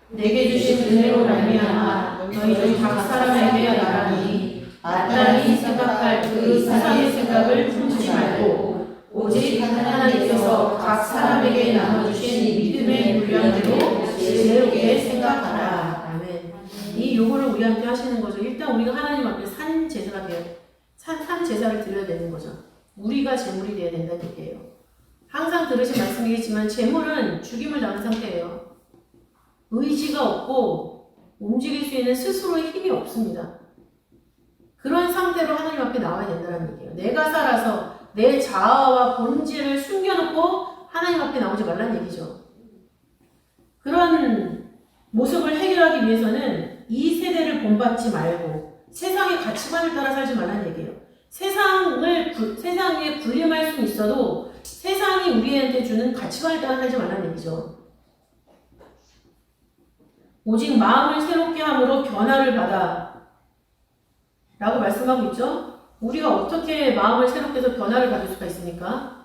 내게 주신 은혜로 말미암아 너희 중 각 사람에게 말하니 마땅히 생각할 그 세상의 생각을 품지 말고 오직 하나님께서 각 사람에게 나눠주신 믿음의 분량대로 지혜롭게 생각하라. 아멘. 이 요구를 우리한테 하시는 거죠. 일단 우리가 하나님 앞에 산 제사가 돼요. 산 제사를 드려야 되는 거죠. 우리가 제물이 돼야 된다는 얘기예요. 항상 들으신 말씀이겠지만 제물은 죽임을 당한 상태예요. 의지가 없고 움직일 수 있는 스스로의 힘이 없습니다. 그런 상태로 하나님 앞에 나와야 된다는 얘기예요. 내가 살아서 내 자아와 본질을 숨겨놓고 하나님 앞에 나오지 말라는 얘기죠. 그런 모습을 해결하기 위해서는 이 세대를 본받지 말고 세상의 가치관을 따라 살지 말라는 얘기예요. 세상에 군림할 수는 있어도 세상이 우리한테 주는 가치관을 따라 살지 말라는 얘기죠. 오직 마음을 새롭게 함으로 변화를 받아 라고 말씀하고 있죠. 우리가 어떻게 마음을 새롭게 해서 변화를 받을 수가 있습니까?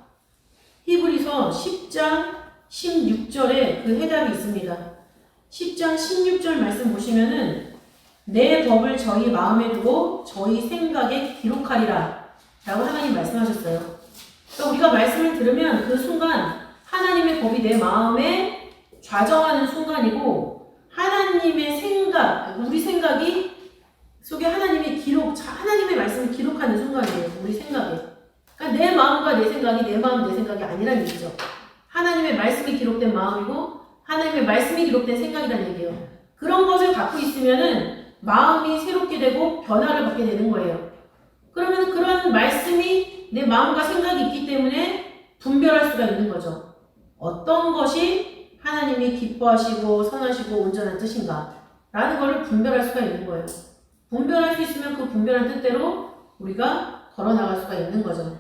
히브리서 10장 16절에 그 해답이 있습니다. 10장 16절 말씀 보시면은 내 법을 저희 마음에 두고 저희 생각에 기록하리라 라고 하나님 말씀하셨어요. 그러니까 우리가 말씀을 들으면 그 순간 하나님의 법이 내 마음에 좌정하는 순간이고 하나님의 생각, 우리 생각이 속에 하나님의 말씀을 기록하는 순간이에요. 우리 생각에. 그러니까 내 마음과 내 생각이 내 마음, 내 생각이 아니라는 얘기죠. 하나님의 말씀이 기록된 마음이고 하나님의 말씀이 기록된 생각이라는 얘기예요. 그런 것을 갖고 있으면은 마음이 새롭게 되고 변화를 받게 되는 거예요. 그러면 그런 말씀이 내 마음과 생각이 있기 때문에 분별할 수가 있는 거죠. 어떤 것이 하나님이 기뻐하시고 선하시고 온전한 뜻인가 라는 것을 분별할 수가 있는 거예요. 분별할 수 있으면 그 분별한 뜻대로 우리가 걸어나갈 수가 있는 거죠.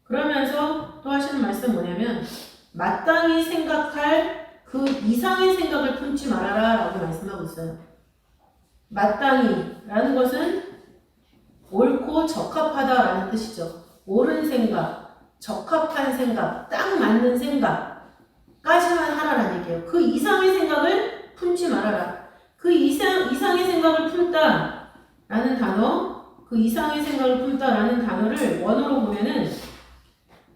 그러면서 또 하시는 말씀 뭐냐면 마땅히 생각할 그 이상의 생각을 품지 말아라 라고 말씀하고 있어요. 마땅히 라는 것은 옳고 적합하다라는 뜻이죠. 옳은 생각, 적합한 생각, 딱 맞는 생각 까지만 하라라는 얘기예요. 그 이상의 생각을 품지 말아라. 그 이상의 생각을 품다 라는 단어, 그 이상의 생각을 품다 라는 단어를 원어로 보면은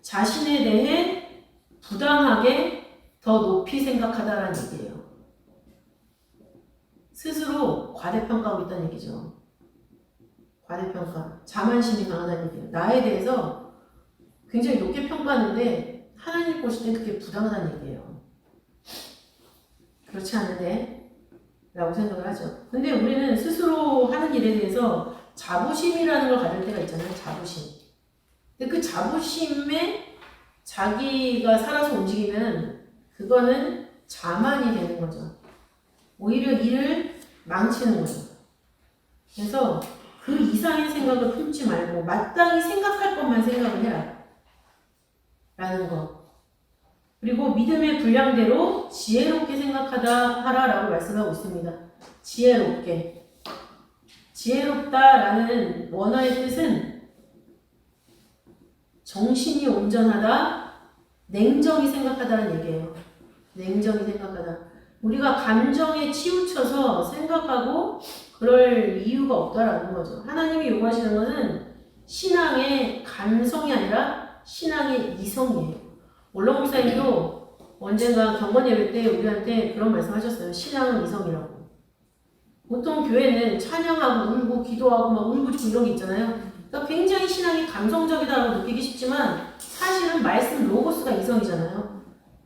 자신에 대해 부당하게 더 높이 생각하다라는 얘기예요. 스스로 과대평가하고 있다는 얘기죠. 과대평가. 자만심이 강하다는 얘기예요. 나에 대해서 굉장히 높게 평가하는데 하나님 보실 때 그게 부당하다는 얘기예요. 그렇지 않은데 라고 생각을 하죠. 근데 우리는 스스로 하는 일에 대해서 자부심이라는 걸 가질 때가 있잖아요. 자부심. 근데 그 자부심에 자기가 살아서 움직이면 그거는 자만이 되는 거죠. 오히려 일을 망치는 거죠. 그래서 그 이상의 생각을 품지 말고 마땅히 생각할 것만 생각을 해라 라는 거. 그리고 믿음의 분량대로 지혜롭게 생각하다 하라라고 말씀하고 있습니다. 지혜롭게. 지혜롭다라는 원어의 뜻은 정신이 온전하다, 냉정히 생각하다는 얘기예요. 냉정히 생각하다. 우리가 감정에 치우쳐서 생각하고 그럴 이유가 없다라는 거죠. 하나님이 요구하시는 것은 신앙의 감성이 아니라 신앙의 이성이에요. 원로 목사님도 언젠가 경건 예배 때 우리한테 그런 말씀 하셨어요. 신앙은 이성이라고. 보통 교회는 찬양하고 울고 기도하고 막 울부짖고 이런 게 있잖아요. 그러니까 굉장히 신앙이 감성적이다라고 느끼기 쉽지만 사실은 말씀 로고스가 이성이잖아요.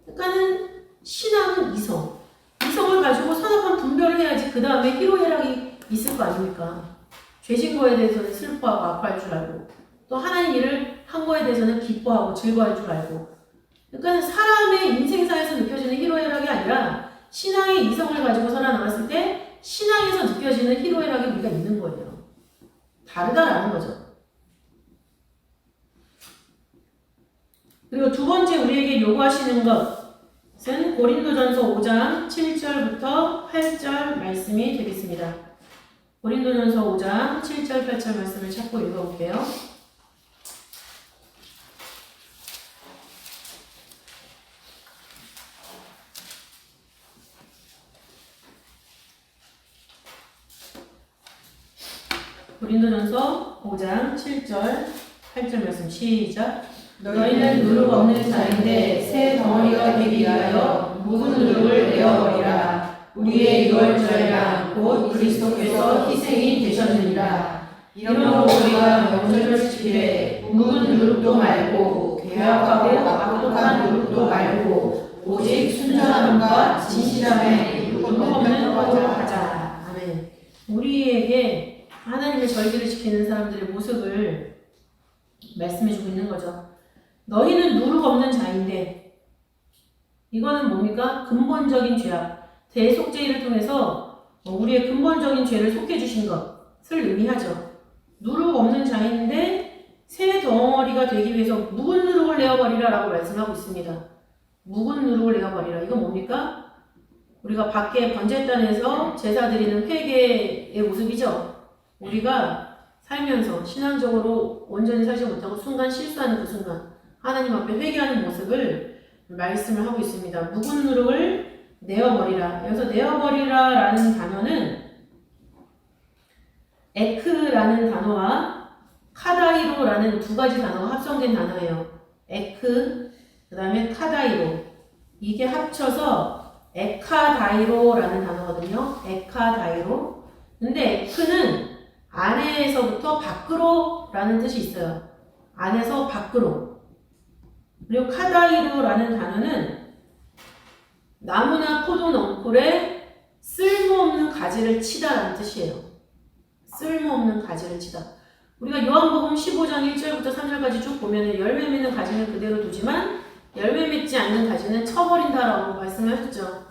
그러니까는 신앙은 이성. 이성을 가지고 선악한 분별을 해야지 그 다음에 희로애락이 있을 거 아닙니까? 죄진 거에 대해서는 슬퍼하고 아파할 줄 알고 또 하나님 일을 한 거에 대해서는 기뻐하고 즐거워할 줄 알고 그러니까 사람의 인생사에서 느껴지는 희로애락이 아니라 신앙의 이성을 가지고 살아나갔을 때 신앙에서 느껴지는 희로애락이 우리가 있는 거예요. 다르다라는 거죠. 그리고 두 번째 우리에게 요구하시는 것은 고린도전서 5장 7절부터 8절 말씀이 되겠습니다. 고린도전서 5장 7절 8절 말씀을 찾고 읽어볼게요. 고린도전서 5장 7절 8절 말씀 시작. 너희는 누룩 없는 자인데 새 덩어리가 되기 위하여 묵은 누룩을 내어버리라. 우리의 유월절 양 곧 그리스도께서 희생이 되셨느니라. 이러므로 우리가 명절을 지키되 묵은 누룩도 말고 괴악하고 악독한 누룩도 말고 오직 순전함과 진실함에 없는 것으로 하자. 아멘. 우리에게 하나님의 절기를 지키는 사람들의 모습을 말씀해주고 있는 거죠. 너희는 누룩 없는 자인데, 이거는 뭡니까? 근본적인 죄악. 대속죄를 통해서 우리의 근본적인 죄를 속해주신 것을 의미하죠. 누룩 없는 자인데 새 덩어리가 되기 위해서 묵은 누룩을 내어버리라 라고 말씀하고 있습니다. 묵은 누룩을 내어버리라. 이건 뭡니까? 우리가 밖에 번제단에서 제사 드리는 회개의 모습이죠. 우리가 살면서 신앙적으로 온전히 살지 못하고 순간 실수하는 그 순간 하나님 앞에 회개하는 모습을 말씀을 하고 있습니다. 묵은 누룩을 내어버리라. 여기서 내어버리라 라는 단어는 에크라는 단어와 카다이로라는 두 가지 단어가 합성된 단어예요. 에크, 그 다음에 카다이로. 이게 합쳐서 에카다이로라는 단어거든요. 에카다이로. 근데 에크는 안에서부터 밖으로라는 뜻이 있어요. 안에서 밖으로. 그리고 카다이로라는 단어는 나무나 포도 넝쿨에 쓸모없는 가지를 치다라는 뜻이에요. 쓸모없는 가지를 치다. 우리가 요한복음 15장 1절부터 3절까지 쭉 보면 열매 맺는 가지는 그대로 두지만 열매 맺지 않는 가지는 쳐버린다라고 말씀하셨죠.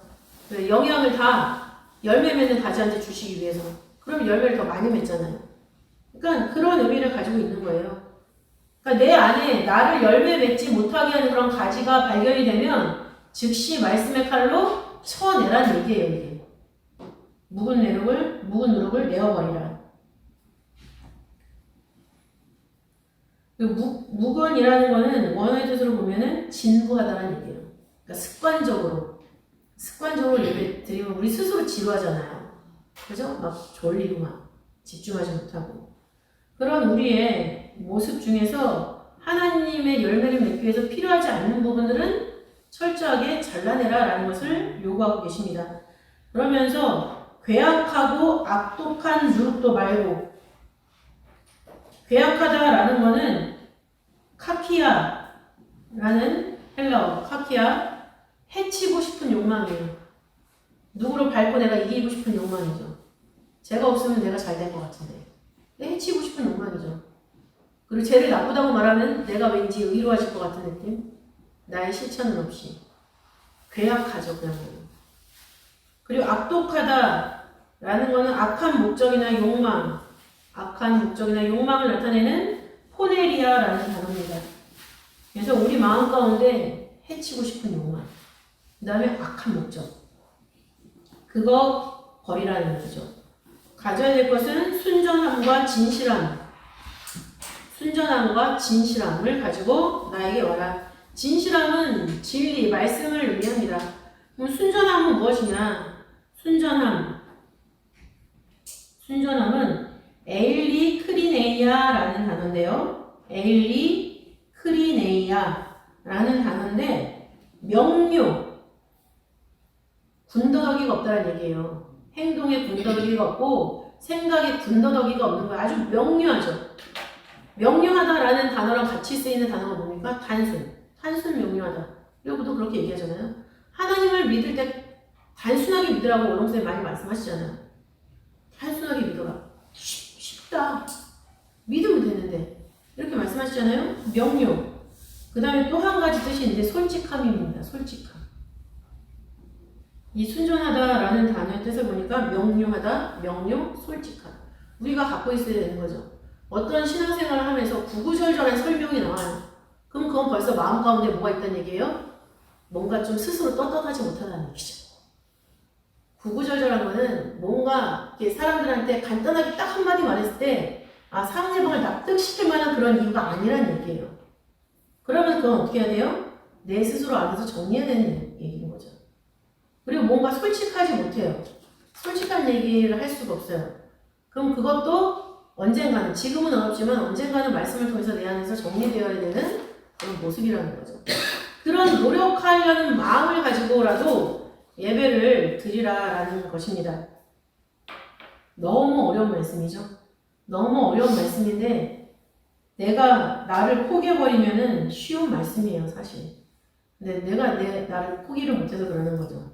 영향을 다 열매 맺는 가지한테 주시기 위해서. 그럼 열매를 더 많이 맺잖아요. 그러니까 그런 의미를 가지고 있는 거예요. 그러니까 내 안에 나를 열매 맺지 못하게 하는 그런 가지가 발견이 되면 즉시 말씀의 칼로 쳐내라는 얘기예요. 이게. 묵은 누룩을 내어버리라. 묵은이라는 거는 원어의 뜻으로 보면은 진부하다는 얘기예요. 그러니까 습관적으로 예배 드리면 우리 스스로 지루하잖아요. 그죠? 막 졸리고 막 집중하지 못하고. 그런 우리의 모습 중에서 하나님의 열매를 맺기 위해서 필요하지 않는 부분들은 철저하게 잘라내라 라는 것을 요구하고 계십니다. 그러면서 괴악하고 악독한 누룩도 말고, 괴악하다라는 거는 카키아라는 헬라어, 카키아, 해치고 싶은 욕망이에요. 누구를 밟고 내가 이기고 싶은 욕망이죠. 제가 없으면 내가 잘 될 것 같은데. 해치고 싶은 욕망이죠. 그리고 쟤를 나쁘다고 말하면 내가 왠지 의로워질 것 같은 느낌? 나의 실천은 없이. 괴악하죠, 그냥. 그리고 악독하다라는 거는 악한 목적이나 욕망을 나타내는 포네리아라는 단어입니다. 그래서 우리 마음 가운데 해치고 싶은 욕망, 그 다음에 악한 목적, 그거 버리라는 거죠. 가져야 될 것은 순전함과 진실함을 가지고 나에게 와라. 진실함은 진리, 말씀을 의미합니다. 그럼 순전함은 무엇이냐? 순전함은 에일리 크리네이아라는 단어인데요. 에일리 크리네이아라는 단어인데 명료, 군더더기가 없다는 얘기예요. 행동에 군더더기가 없고 생각에 군더더기가 없는 거예요. 아주 명료하죠. 명료하다라는 단어랑 같이 쓰이는 단어가 뭡니까? 단순 명료하다. 여러분도 그렇게 얘기하잖아요. 하나님을 믿을 때 단순하게 믿으라고 오롱쌤 많이 말씀하시잖아요. 단순하게 믿어라. 쉽다. 믿으면 되는데. 이렇게 말씀하시잖아요. 명료. 그 다음에 또 한 가지 뜻이 있는데 솔직함입니다. 솔직함. 이 순종하다라는 단어의 뜻을 보니까 명료하다, 명료, 솔직하다. 우리가 갖고 있어야 되는 거죠. 어떤 신앙생활을 하면서 구구절절한 설명이 나와요. 그럼 그건 벌써 마음 가운데 뭐가 있다는 얘기예요? 뭔가 좀 스스로 떳떳하지 못하다는 얘기죠. 구구절절한 거는 뭔가 이렇게 사람들한테 간단하게 딱 한마디 말했을 때 상대방을 납득시킬 만한 그런 이유가 아니라는 얘기예요. 그러면 그건 어떻게 해야 돼요? 내 스스로 알아서 정리해야 되는 얘기인 거죠. 그리고 뭔가 솔직하지 못해요. 솔직한 얘기를 할 수가 없어요. 그럼 그것도 언젠가는, 지금은 어렵지만 언젠가는 말씀을 통해서 내 안에서 정리되어야 되는 그런 모습이라는 거죠. 그런 노력하려는 마음을 가지고라도 예배를 드리라라는 것입니다. 너무 어려운 말씀이죠. 너무 어려운 말씀인데 내가 나를 포기해버리면은 쉬운 말씀이에요, 사실. 근데 내가 나를 포기를 못해서 그러는 거죠.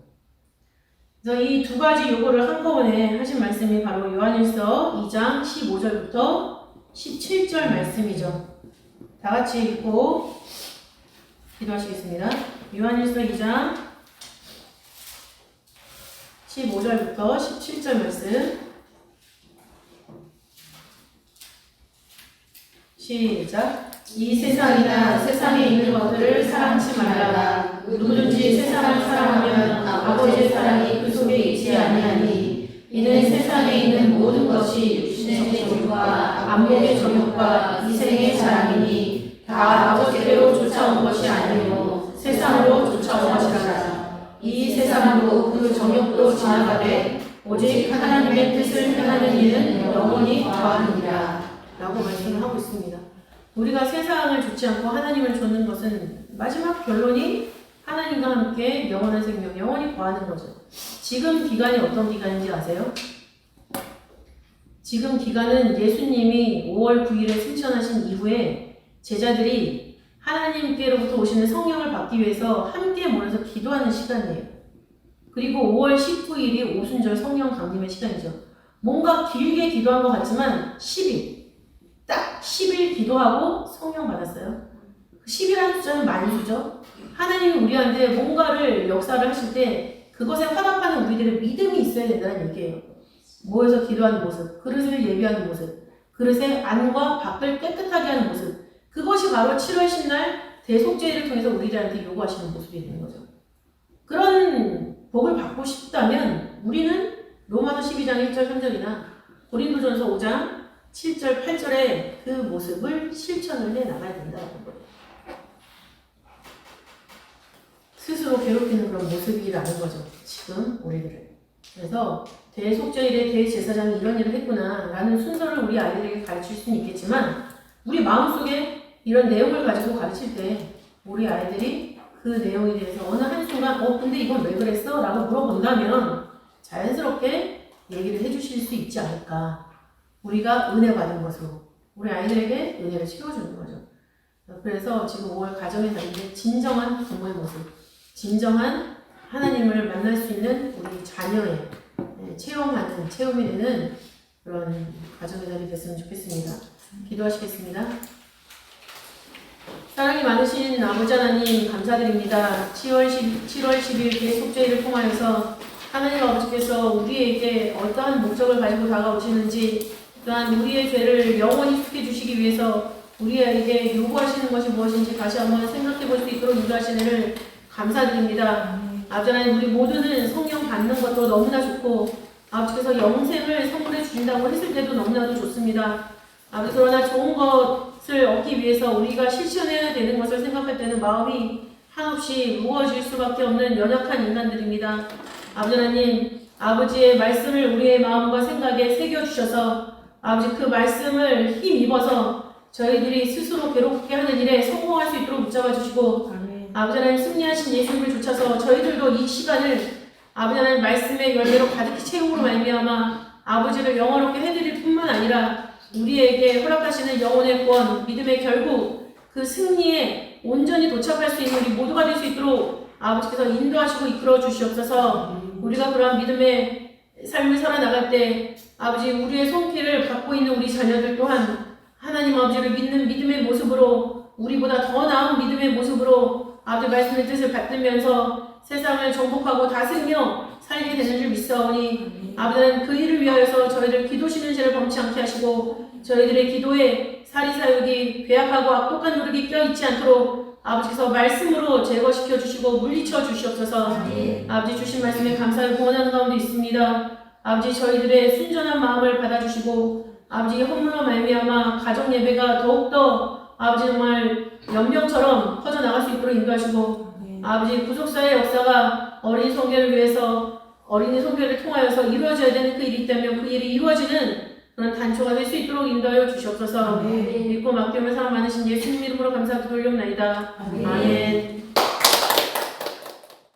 그래서 이 두 가지 요구를 한꺼번에 하신 말씀이 바로 요한일서 2장 15절부터 17절 말씀이죠. 다 같이 읽고 기도하시겠습니다. 요한일서 2장 15절부터 17절 말씀 시작. 이 세상이나 세상에 있는 것들을 사랑치 말라. 누구든지 세상을 사랑하면 아버지의 사랑이 그 속에 있지 아니하니 이는 세상에 있는 모든 것이 육신의 정욕과 안목의 정욕과 이생의 자랑이니 다 아버지께로 쫓아온 것이 아니요 세상으로 쫓아온 것이라. 이 세상으로 그 정욕도 지나가되 오직 하나님의 뜻을 행하는 이는 영원히 거하느니라. 라고 말씀을 하고 있습니다. 우리가 세상을 좇지 않고 하나님을 좇는 것은 마지막 결론이 하나님과 함께 영원한 생명, 영원히 거하는 거죠. 지금 기간이 어떤 기간인지 아세요? 지금 기간은 예수님이 5월 9일에 승천하신 이후에 제자들이 하나님께로부터 오시는 성령을 받기 위해서 함께 모여서 기도하는 시간이에요. 그리고 5월 19일이 오순절 성령 강림의 시간이죠. 뭔가 길게 기도한 것 같지만 10일, 딱 10일 기도하고 성령 받았어요. 10이라는 숫자는 만수죠. 하나님이 우리한테 뭔가를 역사를 하실 때 그것에 화답하는 우리들의 믿음이 있어야 된다는 얘기예요. 모여서 기도하는 모습, 그릇을 예비하는 모습, 그릇의 안과 밖을 깨끗하게 하는 모습, 그것이 바로 7월 10날 대속죄를 통해서 우리들한테 요구하시는 모습이 되는 거죠. 그런 복을 받고 싶다면 우리는 로마서 12장 1절 3절이나 고린도전서 5장 7절 8절의 그 모습을 실천을 해 나가야 된다는 거예요. 스스로 괴롭히는 그런 모습이라는 거죠. 지금 우리들을. 그래서 대속죄일에 대제사장이 이런 일을 했구나 라는 순서를 우리 아이들에게 가르칠 수는 있겠지만 우리 마음속에 이런 내용을 가지고 가르칠 때 우리 아이들이 그 내용에 대해서 어느 한순간 근데 이건 왜 그랬어? 라고 물어본다면 자연스럽게 얘기를 해주실 수 있지 않을까. 우리가 은혜 받은 것으로 우리 아이들에게 은혜를 채워주는 거죠. 그래서 지금 5월 가정의 달인데 진정한 부모의 모습, 진정한 하나님을 만날 수 있는 우리 자녀의 체험이 되는 그런 가정의 달이 됐으면 좋겠습니다. 기도하시겠습니다. 사랑이 많으신 아버지 하나님 감사드립니다. 7월 10일 대속죄일을 통하여서 하나님 아버지께서 우리에게 어떠한 목적을 가지고 다가오시는지 또한 우리의 죄를 영원히 속해 주시기 위해서 우리에게 요구하시는 것이 무엇인지 다시 한번 생각해 볼 수 있도록 인도하시는 감사드립니다. 아버지 하나님 우리 모두는 성령 받는 것도 너무나 좋고 아버지께서 영생을 선물해 주신다고 했을 때도 너무나도 좋습니다. 아버지 그러나 좋은 것을 얻기 위해서 우리가 실천해야 되는 것을 생각할 때는 마음이 한없이 무거워질 수밖에 없는 연약한 인간들입니다. 아버지 하나님 아버지의 말씀을 우리의 마음과 생각에 새겨주셔서 아버지 그 말씀을 힘입어서 저희들이 스스로 괴롭게 하는 일에 성공할 수 있도록 붙잡아 주시고 아버지 하나님 승리하신 예수님을 좇아서 저희들도 이 시간을 아버지 하나님 말씀의 열매로 가득히 채움으로 말미암아 아버지를 영화롭게 해드릴 뿐만 아니라 우리에게 허락하시는 영혼의 구원, 믿음의 결국 그 승리에 온전히 도착할 수 있는 우리 모두가 될 수 있도록 아버지께서 인도하시고 이끌어 주시옵소서. 우리가 그러한 믿음의 삶을 살아나갈 때 아버지 우리의 손길을 받고 있는 우리 자녀들 또한 하나님 아버지를 믿는 믿음의 모습으로 우리보다 더 나은 믿음의 모습으로 아버지 말씀의 뜻을 받들면서 세상을 정복하고 다스리며 살게 되는 줄 믿사오니 아버지는 그 일을 위하여서 저희를 기도시는 죄를 범치 않게 하시고 저희들의 기도에 사리사욕이 괴악하고 악독한 노력이 껴있지 않도록 아버지께서 말씀으로 제거시켜 주시고 물리쳐 주시옵소서. 아버지 주신 말씀에 감사를 구원하는 가운데 있습니다. 아버지 저희들의 순전한 마음을 받아주시고 아버지 헌물로 말미암아 가정 예배가 더욱더 아버지 정말 연병처럼 퍼져나갈 수 있도록 인도하시고 아버지 구속사의 역사가 어린이 성교를 위해서 어린이 성교를 통하여서 이루어져야 되는 그 일이 있다면 그 일이 이루어지는 그런 단초가 될 수 있도록 인도하여 주시옵소서. 믿고 맡기며 사랑 많으신 예수님 이름으로 감사 기도 올려옵나이다. 아멘.